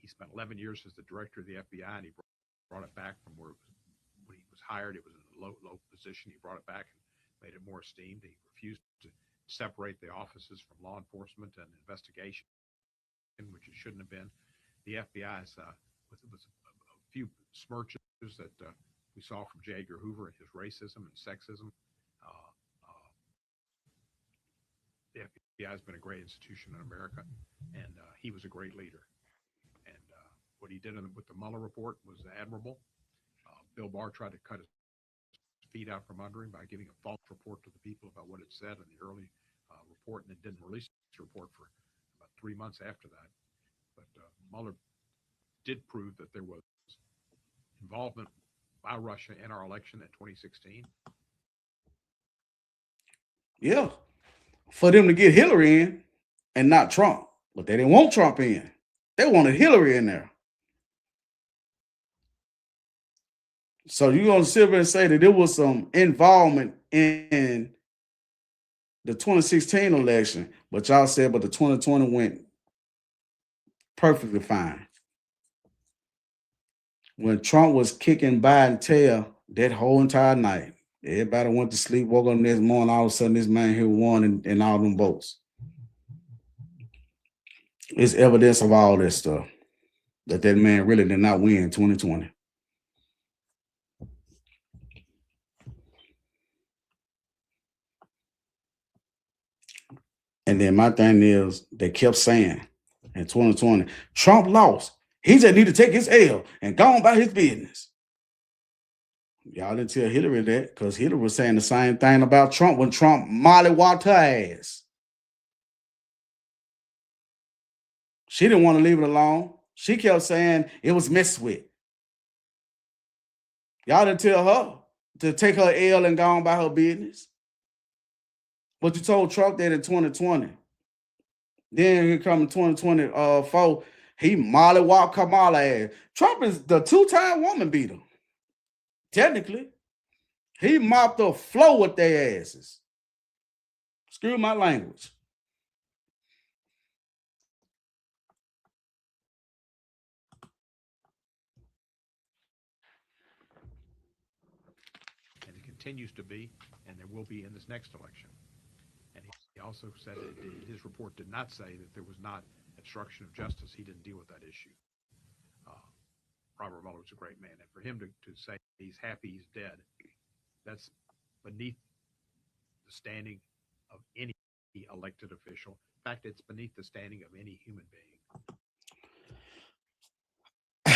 Speaker 2: He spent 11 years as the director of the FBI, and he brought it back from where it was when he was hired. It was in a low position. He brought it back and made it more esteemed. He refused to separate the offices from law enforcement and investigation, which it shouldn't have been. The FBI is with a few smirches that we saw from J. Edgar Hoover and his racism and sexism. The FBI has been a great institution in America, and he was a great leader. And what he did with the Mueller report was admirable. Bill Barr tried to cut his feet out from under him by giving a false report to the people about what it said in the early report, and it didn't release the report for about 3 months after that. But Mueller did prove that there was involvement by Russia in our election in 2016.
Speaker 1: Yeah. For them to get Hillary in and not Trump. But they didn't want Trump in. They wanted Hillary in there. So you're going to sit there and say that there was some involvement in the 2016 election, but y'all said, but the 2020 went perfectly fine. When Trump was kicking Biden's tail that whole entire night, everybody went to sleep, woke up the next morning, all of a sudden this man here won in all them votes. It's evidence of all that stuff, that man really did not win in 2020. And then my thing is, they kept saying in 2020, Trump lost. He just need to take his L and go on about his business. Y'all didn't tell Hillary that, because Hillary was saying the same thing about Trump when Trump mollywopped her ass. She didn't want to leave it alone. She kept saying it was messed with. Y'all didn't tell her to take her L and go on by her business. But you told Trump that in 2020. Then here come 2024, he mollywopped Kamala ass. Trump is the 2-time woman beater. Technically, he mopped the floor with their asses. Excuse my language.
Speaker 2: And it continues to be, and there will be in this next election. And he also said that his report did not say that there was not obstruction of justice. He didn't deal with that issue. Robert Mueller was a great man, and for him to say he's happy he's dead, that's beneath the standing of any elected official. In fact, it's beneath the standing of any human being.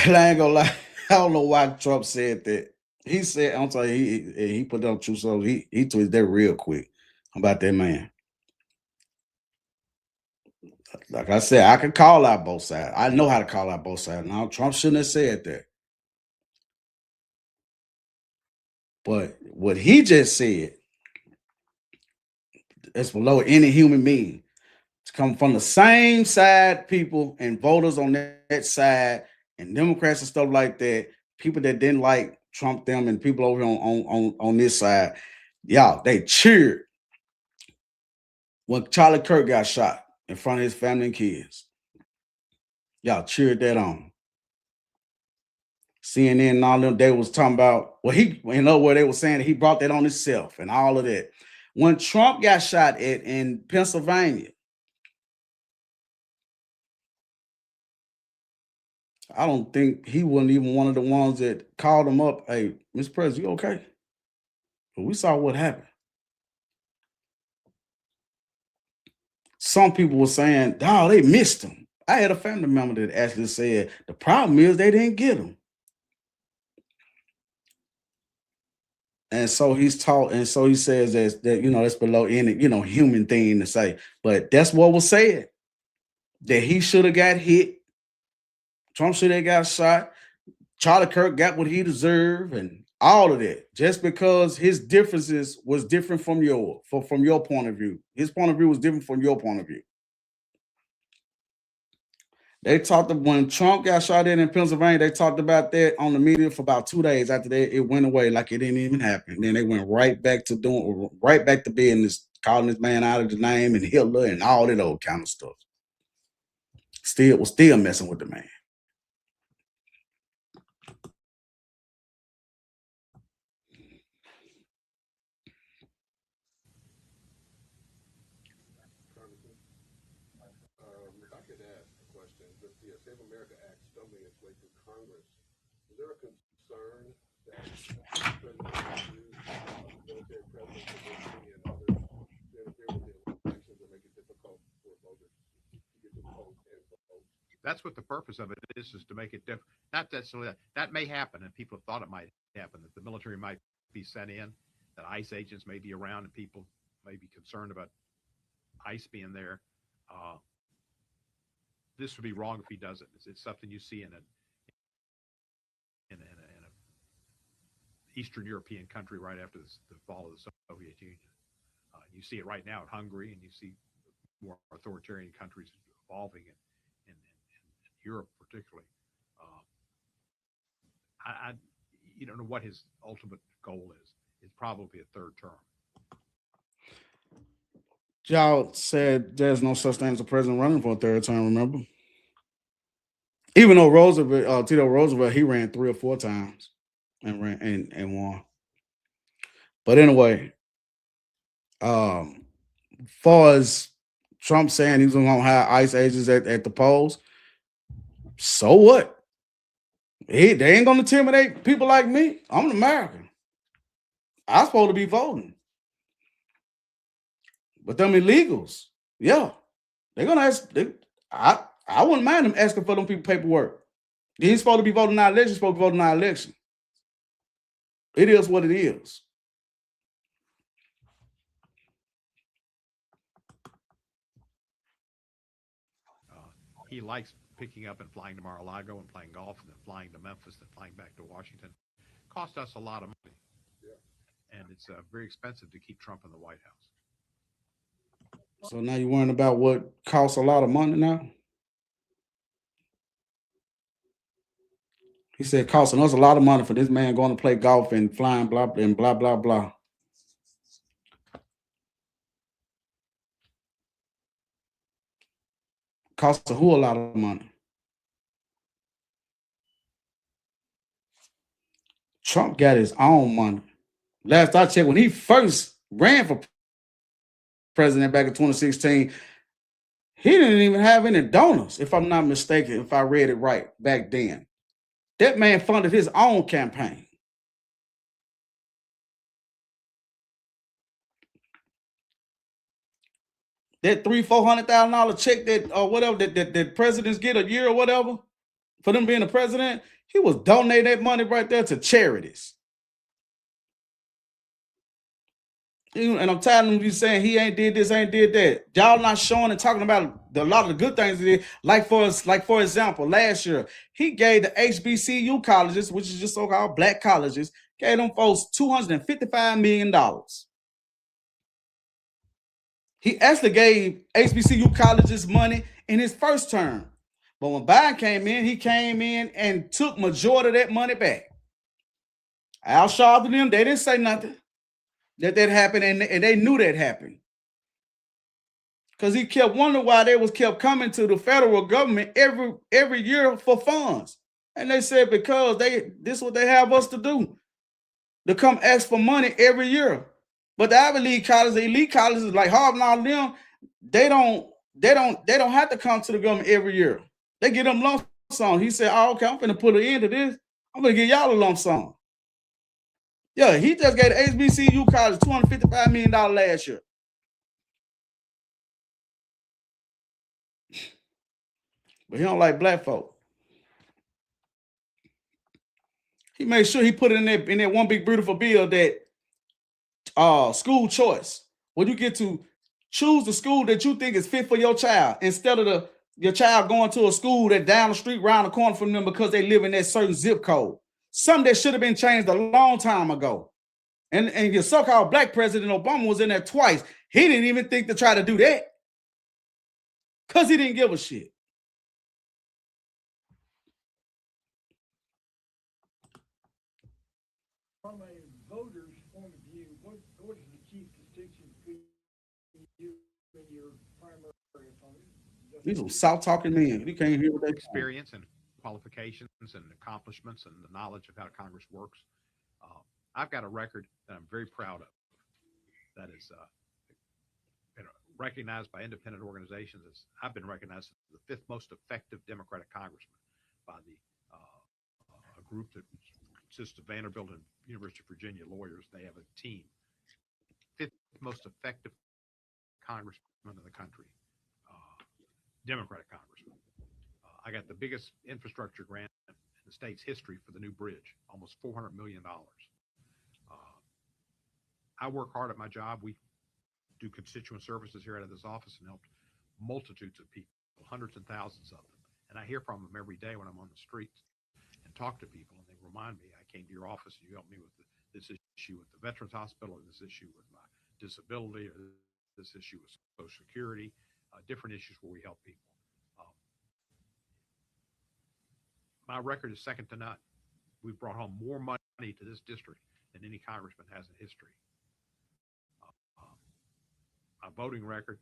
Speaker 1: I ain't gonna lie. I don't know why Trump said that. He said, I'm telling you, he put down true soul. He tweeted that real quick about that man. Like I said, I can call out both sides. I know how to call out both sides. Now, Trump shouldn't have said that. But what he just said is below any human being. To come from the same side, people and voters on that side, and Democrats and stuff like that, people that didn't like Trump, them, and people over on this side, y'all, they cheered when Charlie Kirk got shot in front of his family and kids. Y'all cheered that on. CNN and all them, they was talking about, well, where they were saying that he brought that on himself and all of that. When Trump got shot in Pennsylvania, I don't think he wasn't even one of the ones that called him up. Hey, Mr. President, you okay? But we saw what happened. Some people were saying, oh, they missed him. I had a family member that actually said, the problem is they didn't get him. And so he's taught, and so he says that that's below any, human thing to say. But that's what was said. That he should have got hit. Trump should have got shot. Charlie Kirk got what he deserved, and all of that. Just because his differences was different from your point of view. His point of view was different from your point of view. They talked about when Trump got shot in Pennsylvania, they talked about that on the media for about 2 days. After that, it went away like it didn't even happen. Then they went right back to business, calling this man out of the name and Hitler and all that old kind of stuff. Still messing with the man.
Speaker 4: If I could ask a question, with the Save America Act stumbling its way through Congress, is there a concern that President use military presence and others to interfere with the elections and make it difficult for voters to get to the polls and vote?
Speaker 2: That's what the purpose of it is to make it different. Not necessarily that may happen, and people have thought it might happen, that the military might be sent in, that ICE agents may be around, and people may be concerned about ICE being there. This would be wrong if he does it. It's something you see in a Eastern European country right after the fall of the Soviet Union. You see it right now in Hungary, and you see more authoritarian countries evolving in Europe, particularly. You don't know what his ultimate goal is. It's probably a third term.
Speaker 1: Y'all said there's no such thing as a president running for a third term, remember? Even though Tito Roosevelt, he ran 3 or 4 times and ran and won. But anyway, far as Trump saying he's going to hire ICE agents at the polls, so what? They ain't going to intimidate people like me. I'm an American. I'm supposed to be voting. But them illegals, yeah, they're going to ask. I wouldn't mind them asking for them people paperwork. They ain't supposed to be voting our election, supposed to be voting our election. It is what it is.
Speaker 2: He likes picking up and flying to Mar-a-Lago and playing golf and then flying to Memphis and flying back to Washington. Cost us a lot of money. Yeah. And it's very expensive to keep Trump in the White House.
Speaker 1: So now you're worrying about what costs a lot of money now? He said costing us a lot of money for this man going to play golf and flying blah and blah blah blah. Costs who a lot of money? Trump got his own money. Last I checked, when he first ran for president back in 2016, he didn't even have any donors, if I'm not mistaken, if I read it right back then. That man funded his own campaign. That $300,000-$400,000 check that or whatever that presidents get a year or whatever for them being the president, He was donating that money right there to charities. And I'm tired of him saying he ain't did this, ain't did that. Y'all not showing and talking about a lot of the good things he did. Like for example, last year he gave the HBCU colleges, which is just so-called black colleges, gave them folks $255 million. He actually gave HBCU colleges money in his first term. But when Biden came in, he came in and took majority of that money back. Al Sharpton and them, they didn't say nothing that happened, and they knew that happened. Because he kept wondering why they was kept coming to the federal government every year for funds. And they said because this is what they have us to do. To come ask for money every year. But the Ivy League colleges, the elite colleges like Harvard and all of them, they don't have to come to the government every year. They get them lump sum. He said, "Oh, okay, I'm gonna put an end to this. I'm gonna give y'all a lump sum." Yeah, he just gave the HBCU college $255 million last year. But he don't like black folk. He made sure he put it in that one big beautiful bill that school choice, where you get to choose the school that you think is fit for your child instead of your child going to a school that down the street, around the corner from them because they live in that certain zip code. Something that should have been changed a long time ago. And your so-called black president Obama was in there twice. He didn't even think to try to do that because he didn't give a shit.
Speaker 5: From a voter's point of view, what is the chief distinction between you and your primary opponent?
Speaker 1: These are South-talking men. You can't hear what they
Speaker 2: experience and qualifications and accomplishments and the knowledge of how Congress works. I've got a record that I'm very proud of. That is been recognized by independent organizations. I've been recognized as the fifth most effective Democratic congressman by a group that consists of Vanderbilt and University of Virginia lawyers. They have a team. Fifth most effective congressman in the country, Democratic congressman. I got the biggest infrastructure grant in the state's history for the new bridge, almost $400 million. I work hard at my job. We do constituent services here out of this office and helped multitudes of people, hundreds and thousands of them. And I hear from them every day when I'm on the streets and talk to people, and they remind me, I came to your office and you helped me with this issue with the Veterans Hospital, or this issue with my disability, or this issue with Social Security, different issues where we help people. My record is second to none. We've brought home more money to this district than any congressman has in history. My voting record,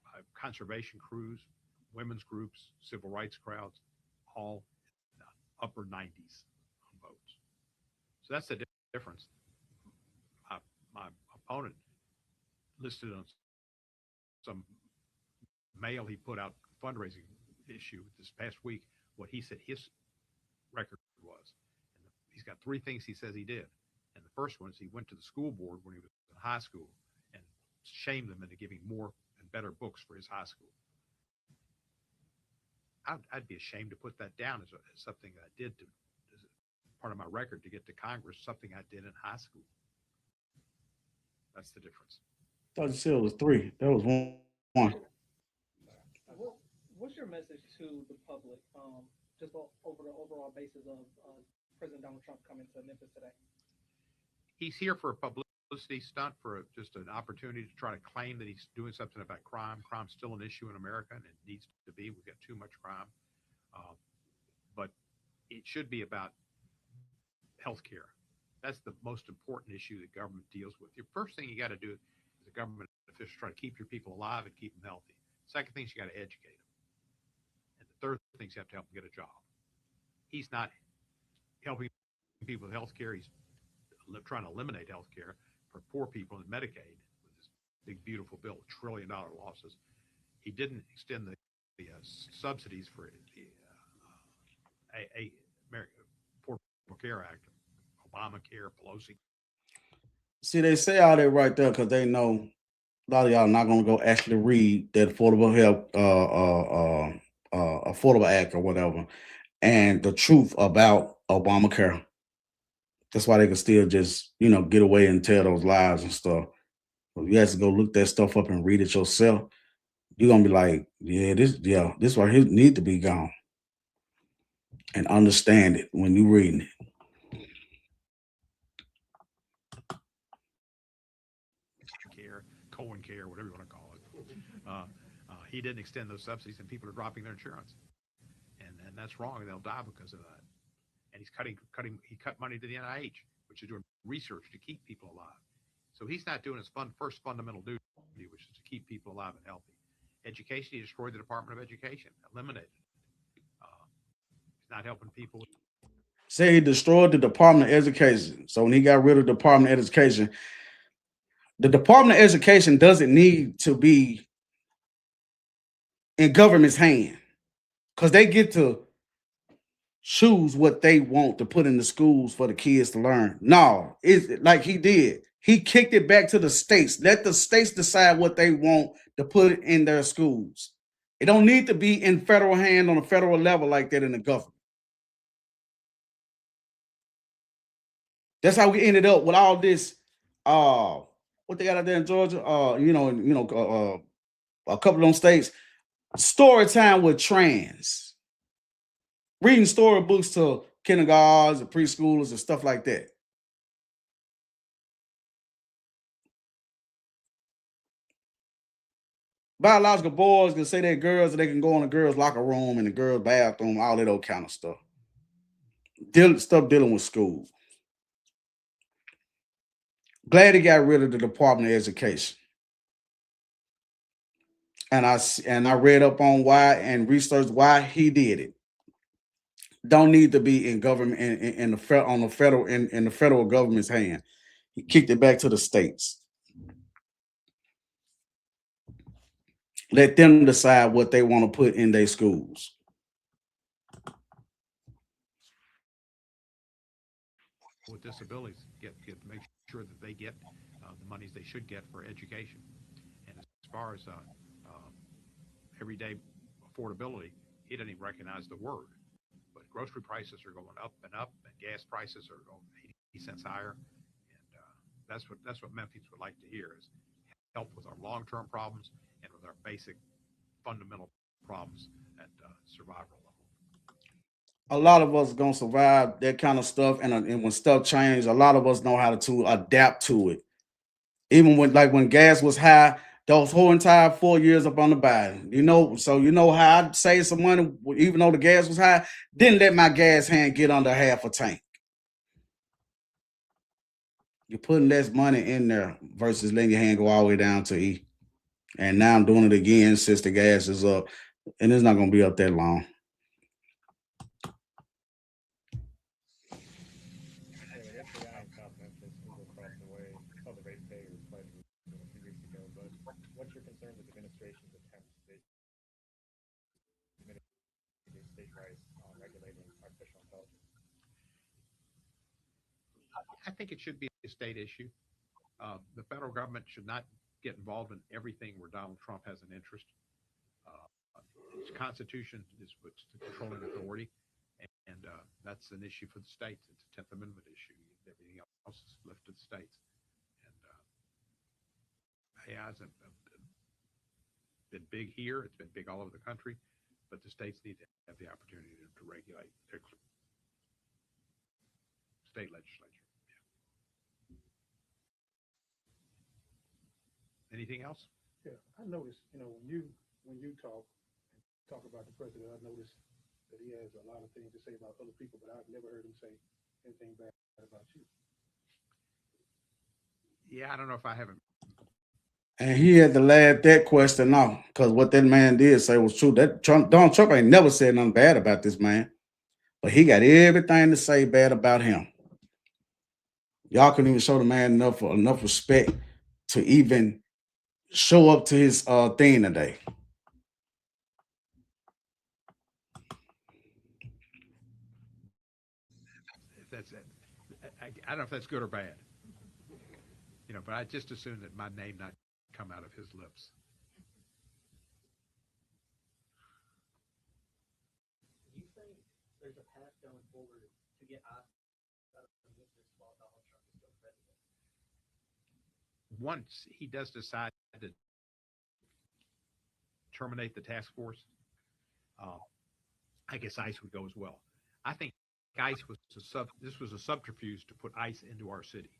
Speaker 2: my conservation crews, women's groups, civil rights crowds, all in the upper 90s on votes. So that's the difference. My opponent listed on some mail he put out, fundraising issue this past week, what he said his record was. And he's got three things he says he did. And the first one is he went to the school board when he was in high school and shamed them into giving more and better books for his high school. I'd be ashamed to put that down as something that I did as part of my record to get to Congress, something I did in high school. That's the difference.
Speaker 1: I thought you said it was three. That was one.
Speaker 3: What's your message to the public, just over the overall basis of President Donald Trump coming to Memphis today?
Speaker 2: He's here for a publicity stunt, for just an opportunity to try to claim that he's doing something about crime. Crime's still an issue in America, and it needs to be. We've got too much crime. But it should be about health care. That's the most important issue that government deals with. The first thing you got to do as a government official, try to keep your people alive and keep them healthy. Second thing is you got to educate them. And the third thing is you have to help them get a job. He's not helping people with health care. He's trying to eliminate health care for poor people in Medicaid with this big, beautiful bill, $1 trillion losses. He didn't extend the subsidies for the Affordable Care Act, Obamacare, Pelosi.
Speaker 1: See, they say all that right there because they know a lot of y'all are not going to go actually read that Affordable Act or whatever. and the truth about Obamacare. That's why they can still just, get away and tell those lies and stuff. But you have to go look that stuff up and read it yourself. You're gonna be like, this right here need to be gone, and understand it when you reading it.
Speaker 2: Care, Cohen care, whatever you want to call it. He didn't extend those subsidies, and people are dropping their insurance, and that's wrong. And they'll die because of that. And he's he cut money to the NIH, which is doing research to keep people alive. So he's not doing his first fundamental duty, which is to keep people alive and healthy. Education, he destroyed the Department of Education, eliminated it. He's not helping people.
Speaker 1: Say he destroyed the Department of Education. So when he got rid of the Department of Education, the Department of Education doesn't need to be in government's hand, because they get to choose what they want to put in the schools for the kids to learn. No, it's like he did. He kicked it back to the states. Let the states decide what they want to put in their schools. It don't need to be in federal hand on a federal level like that in the government. That's how we ended up with all this. What they got out there in Georgia? A couple of them states. Story time with trans. Reading storybooks to kindergartens and preschoolers and stuff like that. Biological boys can say they're girls and they can go in the girls' locker room and the girls' bathroom, all that old kind of stuff. Dealing with school. Glad he got rid of the Department of Education. And I read up on why and researched why he did it. Don't need to be in government in the federal government's hand. He kicked it back to the states. Let them decide what they want to put in their schools.
Speaker 2: With disabilities, make sure that they get the monies they should get for education. And as far as everyday affordability, he doesn't even recognize the word. But grocery prices are going up, and gas prices are going 80 cents higher. And that's what Memphis would like to hear, is help with our long-term problems and with our basic fundamental problems at survival level.
Speaker 1: A lot of us are gonna survive that kind of stuff, and when stuff changes, a lot of us know how to adapt to it. Even when gas was high, those whole entire 4 years up on the Biden, so how I saved some money, even though the gas was high, didn't let my gas hand get under half a tank. You're putting less money in there versus letting your hand go all the way down to E. And now I'm doing it again since the gas is up, and it's not gonna be up that long.
Speaker 6: FBI in South Memphis moved across the way. Saw the ratepayers pledge a few weeks ago, but what's your concern with the administration's attempts to mitigate state rights on regulating artificial intelligence?
Speaker 2: I think it should be a state issue. The federal government should not get involved in everything where Donald Trump has an interest. Its Constitution is what's the controlling authority, and that's an issue for the states. It's a 10th Amendment issue. Everything else is left to the states. And AI hasn't been big here. It's been big all over the country, but the states need to have the opportunity to regulate their state legislature. Yeah. Anything else?
Speaker 4: Yeah, I noticed, when you talk about the president, I noticed that he has a lot of things to say about other people, but I've never heard him say anything bad about you.
Speaker 2: Yeah, I don't know if I haven't.
Speaker 1: And he had to laugh that question off, because what that man did say was true. That Donald Trump ain't never said nothing bad about this man, but he got everything to say bad about him. Y'all couldn't even show the man enough respect to even show up to his thing today.
Speaker 2: That's it. I don't know if that's good or bad, but I just assume that my name not come out of his lips.
Speaker 6: Do you think
Speaker 7: there's a path going forward to get ICE out of Memphis while Donald Trump is still president?
Speaker 2: Once he does decide to terminate the task force, I guess ICE would go as well. I think ICE was this was a subterfuge to put ICE into our city.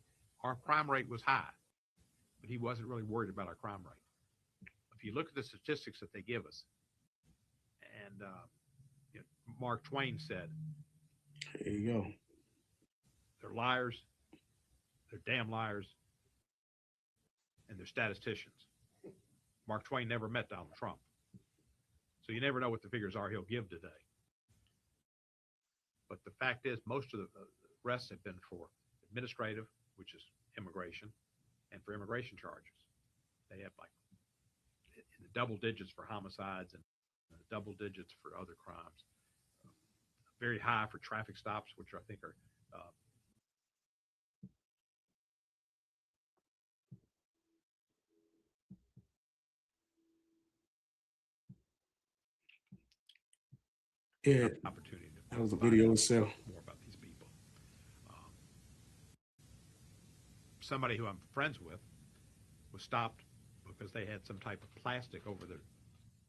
Speaker 2: Our crime rate was high, but he wasn't really worried about our crime rate. If you look at the statistics that they give us, and you know, Mark Twain said,
Speaker 1: There you go.
Speaker 2: they're liars, they're damn liars, and they're statisticians. Mark Twain never met Donald Trump. So you never know what the figures are he'll give today. But the fact is, most of the arrests have been for administrative, which is immigration, and for immigration charges. They have like in the double digits for homicides and double digits for other crimes. Very high for traffic stops, which I think are
Speaker 1: Yeah,
Speaker 2: opportunity to
Speaker 1: that was a
Speaker 2: find
Speaker 1: video
Speaker 2: out
Speaker 1: itself.
Speaker 2: more about these people. Somebody who I'm friends with was stopped because they had some type of plastic over their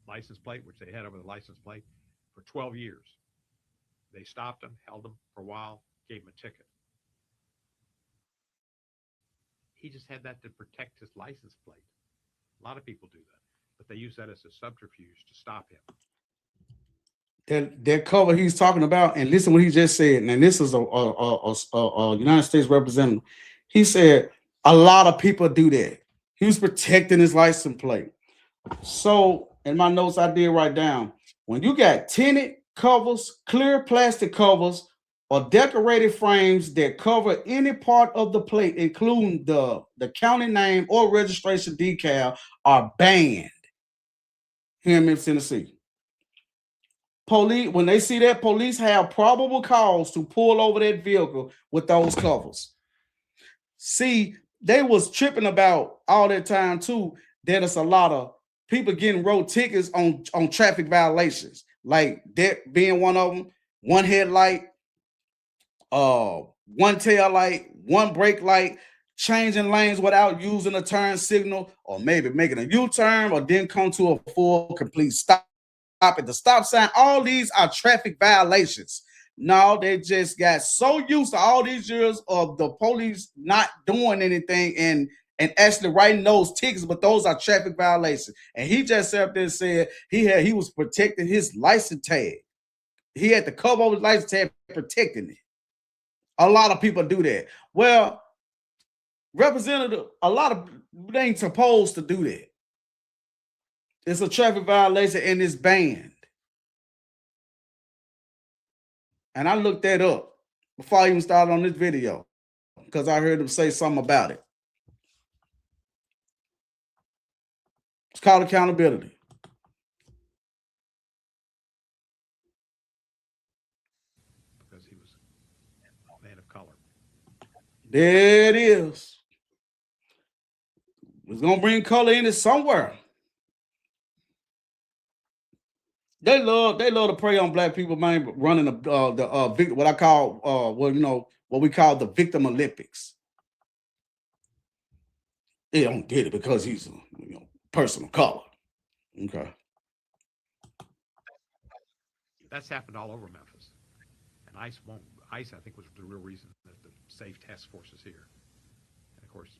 Speaker 2: license plate, which they had over the license plate for 12 years. They stopped them, held them for a while, gave him a ticket. He just had that to protect his license plate. A lot of people do that, but they use that as a subterfuge to stop him.
Speaker 1: That cover he's talking about, and listen what he just said. And this is a United States representative. He said a lot of people do that. He was protecting his license plate. So in my notes, I did write down, when you got tinted covers, clear plastic covers, or decorated frames that cover any part of the plate, including the county name or registration decal, are banned here in Memphis, Tennessee. Police, when they see that, police have probable cause to pull over that vehicle with those covers. See, they was tripping about all that time too, that it's a lot of people getting road tickets on traffic violations, like that being one of them. One headlight, one tail light, one brake light, changing lanes without using a turn signal, or maybe making a U-turn, or then come to a full complete stop at the stop sign. All these are traffic violations. No, they just got so used to all these years of the police not doing anything and actually writing those tickets, but those are traffic violations. And he just sat up there and said he was protecting his license tag. He had to cover over his license tag, protecting it. A lot of people do that. Well, representative, a lot of they ain't supposed to do that. It's a traffic violation and it's banned. And I looked that up before I even started on this video because I heard him say something about it. It's called accountability.
Speaker 2: Because he was a man of color.
Speaker 1: There it is. It's gonna bring color in it somewhere. They love to prey on black people, man, running what I call what we call the victim Olympics. They don't get it because he's a person of color. Okay.
Speaker 2: That's happened all over Memphis. And ICE, I think, was the real reason that the safe task force is here. And of course,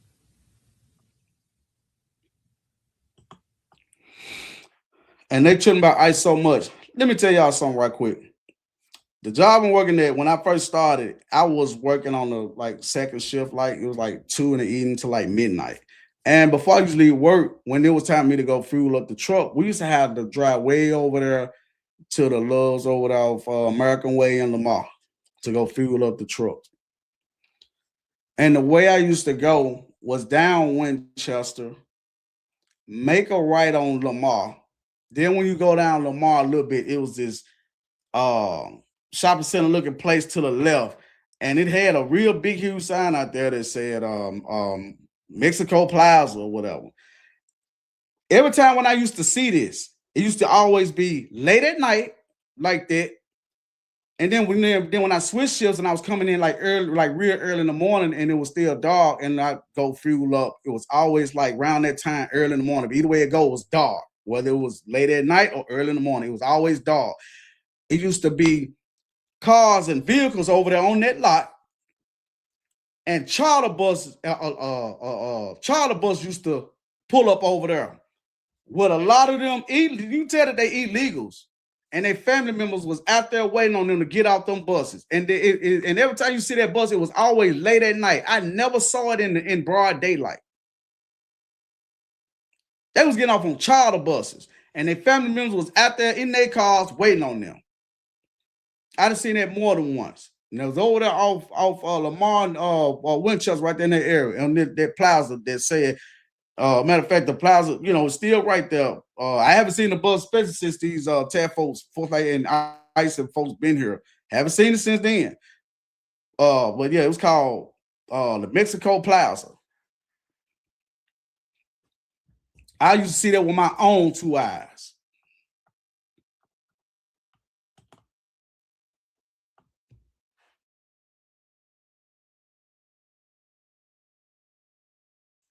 Speaker 1: and they talking about ICE so much. Let me tell y'all something right quick. The job I'm working at, when I first started, I was working on the second shift, it was 2 in the evening to midnight. And before I used to leave work, when it was time for me to go fuel up the truck, we used to have to drive way over there to the Loves over there off American Way in Lamar to go fuel up the truck. And the way I used to go was down Winchester, make a right on Lamar. Then when you go down Lamar a little bit, it was this shopping center looking place to the left. And it had a real big, huge sign out there that said Mexico Plaza or whatever. Every time when I used to see this, it used to always be late at night like that. And then when I switched shifts and I was coming in like early, like real early in the morning, and it was still dark, and I go fuel up, it was always like around that time, early in the morning. But either way it goes, it was dark. Whether it was late at night or early in the morning, it was always dark. It used to be cars and vehicles over there on that lot, and charter buses used to pull up over there. With a lot of them, you tell that they illegals, and their family members was out there waiting on them to get out them buses. And and every time you see that bus, it was always late at night. I never saw it in broad daylight. They was getting off on charter buses, and their family members was out there in their cars waiting on them. I done seen that more than once. And it was over there off Lamar and Winchester, right there in that area, and that plaza that said, matter of fact, the plaza, is still right there. I haven't seen the bus, especially since these TAF folks, and ICE and folks been here. Haven't seen it since then. But yeah, it was called the Mexico Plaza. I used to see that with my own two eyes.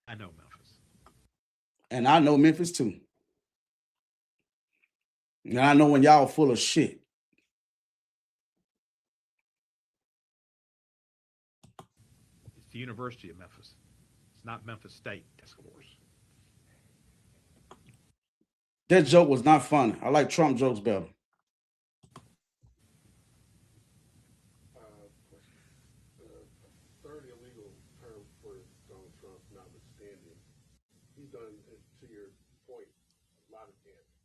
Speaker 2: I know Memphis.
Speaker 1: And I know Memphis too. And I know when y'all full of shit.
Speaker 2: It's the University of Memphis. It's not Memphis State Task Force.
Speaker 1: That joke was not funny. I like Trump jokes better.
Speaker 4: Third illegal term for Donald Trump notwithstanding, he's done, to your point, a lot of damage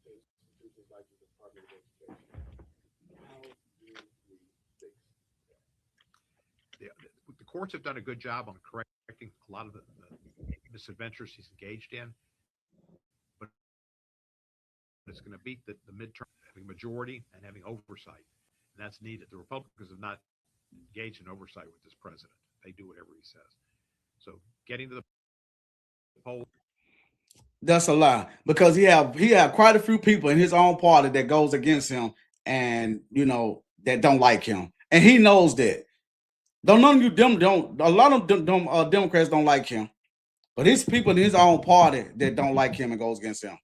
Speaker 4: to institutions like the Department of Education. How do we fix that?
Speaker 2: The courts have done a good job on correcting a lot of the misadventures he's engaged in, but it's going to beat the midterm, having majority and having oversight, and that's needed. The Republicans have not engaged in oversight with this president. They do whatever he says. So getting to the poll.
Speaker 1: That's a lie, because he have quite a few people in his own party that goes against him, and that don't like him, and he knows that. A lot of them Democrats don't like him, but it's people in his own party that don't like him and goes against him.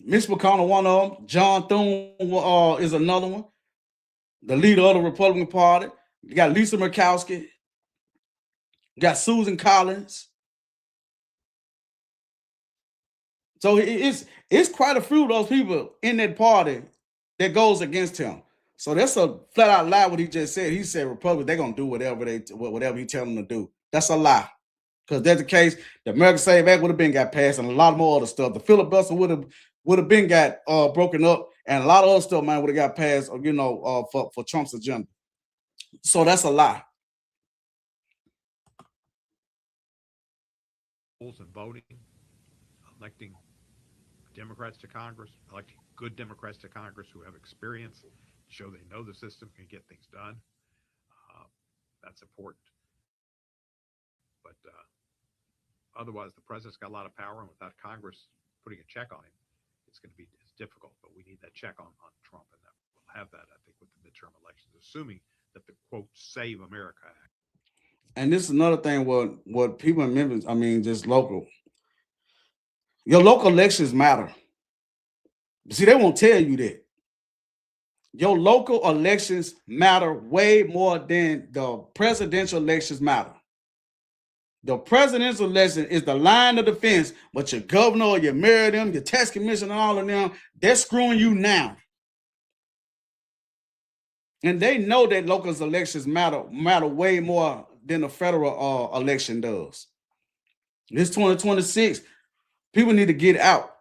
Speaker 1: Mitch McConnell, one of them. John Thune is another one. The leader of the Republican Party. You got Lisa Murkowski. You got Susan Collins. So it's quite a few of those people in that party that goes against him. So that's a flat out lie what he just said. He said Republicans, they're gonna do whatever he tell them to do. That's a lie. Because that's the case, the American Save Act would have been got passed, and a lot more other stuff. The filibuster would have been got broken up, and a lot of other stuff, man, would have got passed, for Trump's agenda. So that's a lie.
Speaker 2: Polls and voting, electing Democrats to Congress, electing good Democrats to Congress who have experience, show they know the system, can get things done. That's important. But otherwise, the president's got a lot of power, and without Congress putting a check on him, it's difficult. But we need that check on Trump, and that we'll have that, I think, with the midterm elections, assuming that the quote Save America Act.
Speaker 1: And this is another thing. What people in Memphis, just local. Your local elections matter. See, they won't tell you that. Your local elections matter way more than the presidential elections matter. The presidential election is the line of defense, but your governor or your mayor, your tax commission, and all of them, they're screwing you now. And they know that local elections matter way more than the federal election does. This 2026, people need to get out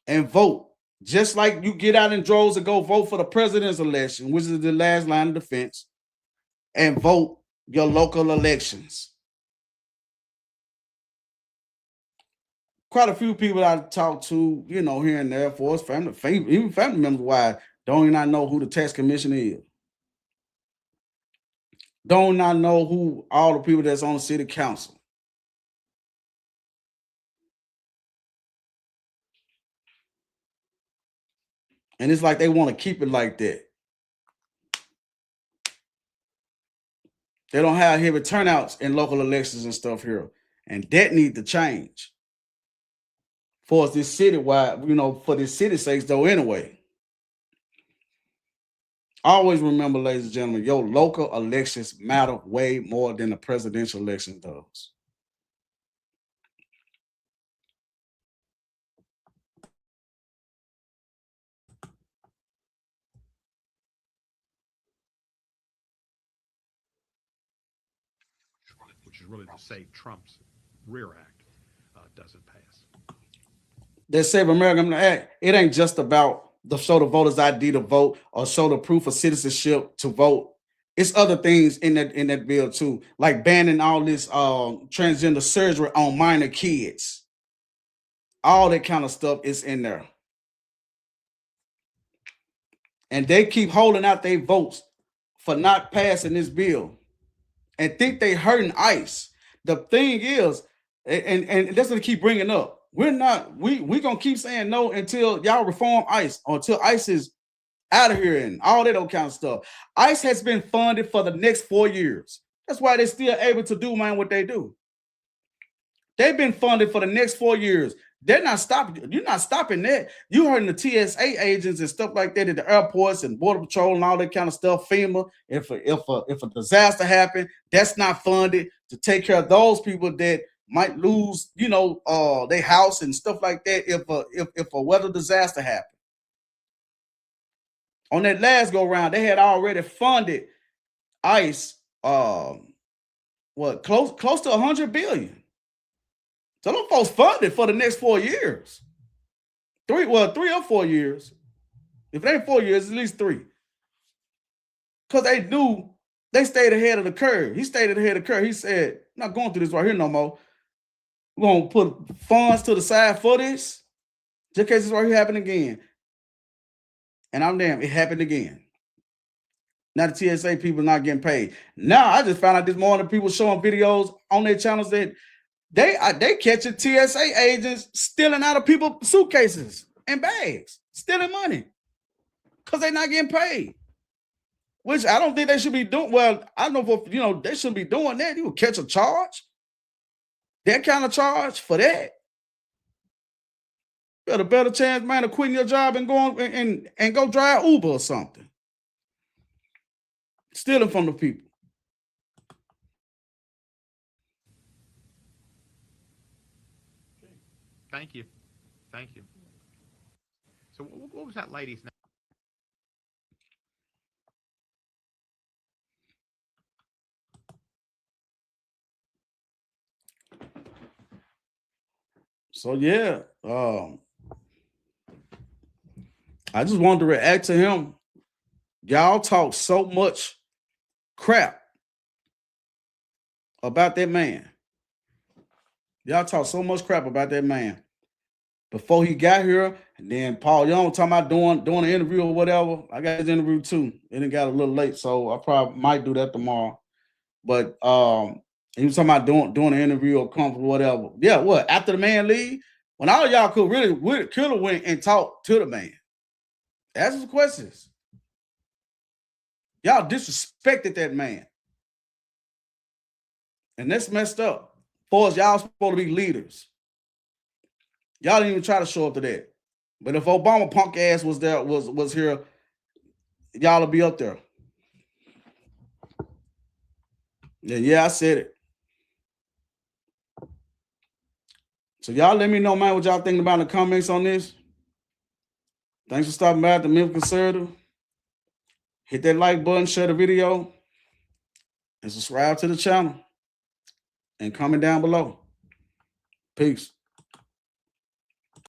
Speaker 1: and vote. Just like you get out in droves and go vote for the president's election, which is the last line of defense, and vote your local elections. Quite a few people I talk to, here and there, for us, even family members, why don't not know who the tax commission is. Don't not know who all the people that's on the city council. And it's like they want to keep it like that. They don't have heavy turnouts in local elections and stuff here. And that needs to change. For us, this citywide, for this city's sakes, though, anyway. Always remember, ladies and gentlemen, your local elections matter way more than the presidential election does.
Speaker 2: Which is really to say Trump's Rear Act doesn't pass.
Speaker 1: That Save America Act, it ain't just about the show the voter's ID to vote or show the proof of citizenship to vote. It's other things in that bill too, like banning all this transgender surgery on minor kids. All that kind of stuff is in there. And they keep holding out their votes for not passing this bill and think they hurting ICE. The thing is, and that's what they keep bringing up. We're gonna keep saying no until y'all reform ICE, or until ICE is out of here and all that old kind of stuff. ICE has been funded for the next 4 years. That's why they're still able to do, man, what they do. They've been funded for the next 4 years. They're not stopping. You're not stopping that. You heard the TSA agents and stuff like that at the airports and Border Patrol and all that kind of stuff. FEMA, if a disaster happened, that's not funded to take care of those people that might lose, their house and stuff like that if a weather disaster happened. On that last go round, they had already funded ICE close to $100 billion. So those folks funded for the next 4 years. 3 or 4 years. If it ain't 4 years, at least 3. Because they knew they stayed ahead of the curve. He stayed ahead of the curve. He said, I'm not going through this right here no more. We're going to put funds to the side for this, just in case this right here happen again. And I'm damn, it happened again. Now the TSA people not getting paid. Now I just found out this morning people showing videos on their channels that they catching TSA agents stealing out of people's suitcases and bags, stealing money because they're not getting paid. Which I don't think they should be doing. Well, I don't know if they should be doing that. You would catch a charge, that kind of charge for that. You got a better chance, man, of quitting your job and going and go drive Uber or something. Stealing from the people.
Speaker 2: Thank you. So what was that lady's name?
Speaker 1: So yeah, I just wanted to react to him. Y'all talk so much crap about that man. Y'all talk so much crap about that man before he got here, and then Paul Young talking about doing an interview or whatever. I got his interview too, and it got a little late, so I probably might do that tomorrow. But he was talking about doing an interview or conference or whatever. Yeah, what, after the man leave? When all y'all could really could have went and talked to the man. Ask some questions. Y'all disrespected that man. And that's messed up. For us, y'all supposed to be leaders. Y'all didn't even try to show up to that. But if Obama punk ass was there, was here, y'all would be up there. Yeah, I said it. So y'all let me know, man, what y'all thinking about in the comments on this. Thanks for stopping by at the Memphis Conservative. Hit that like button, share the video, and subscribe to the channel. And comment down below. Peace.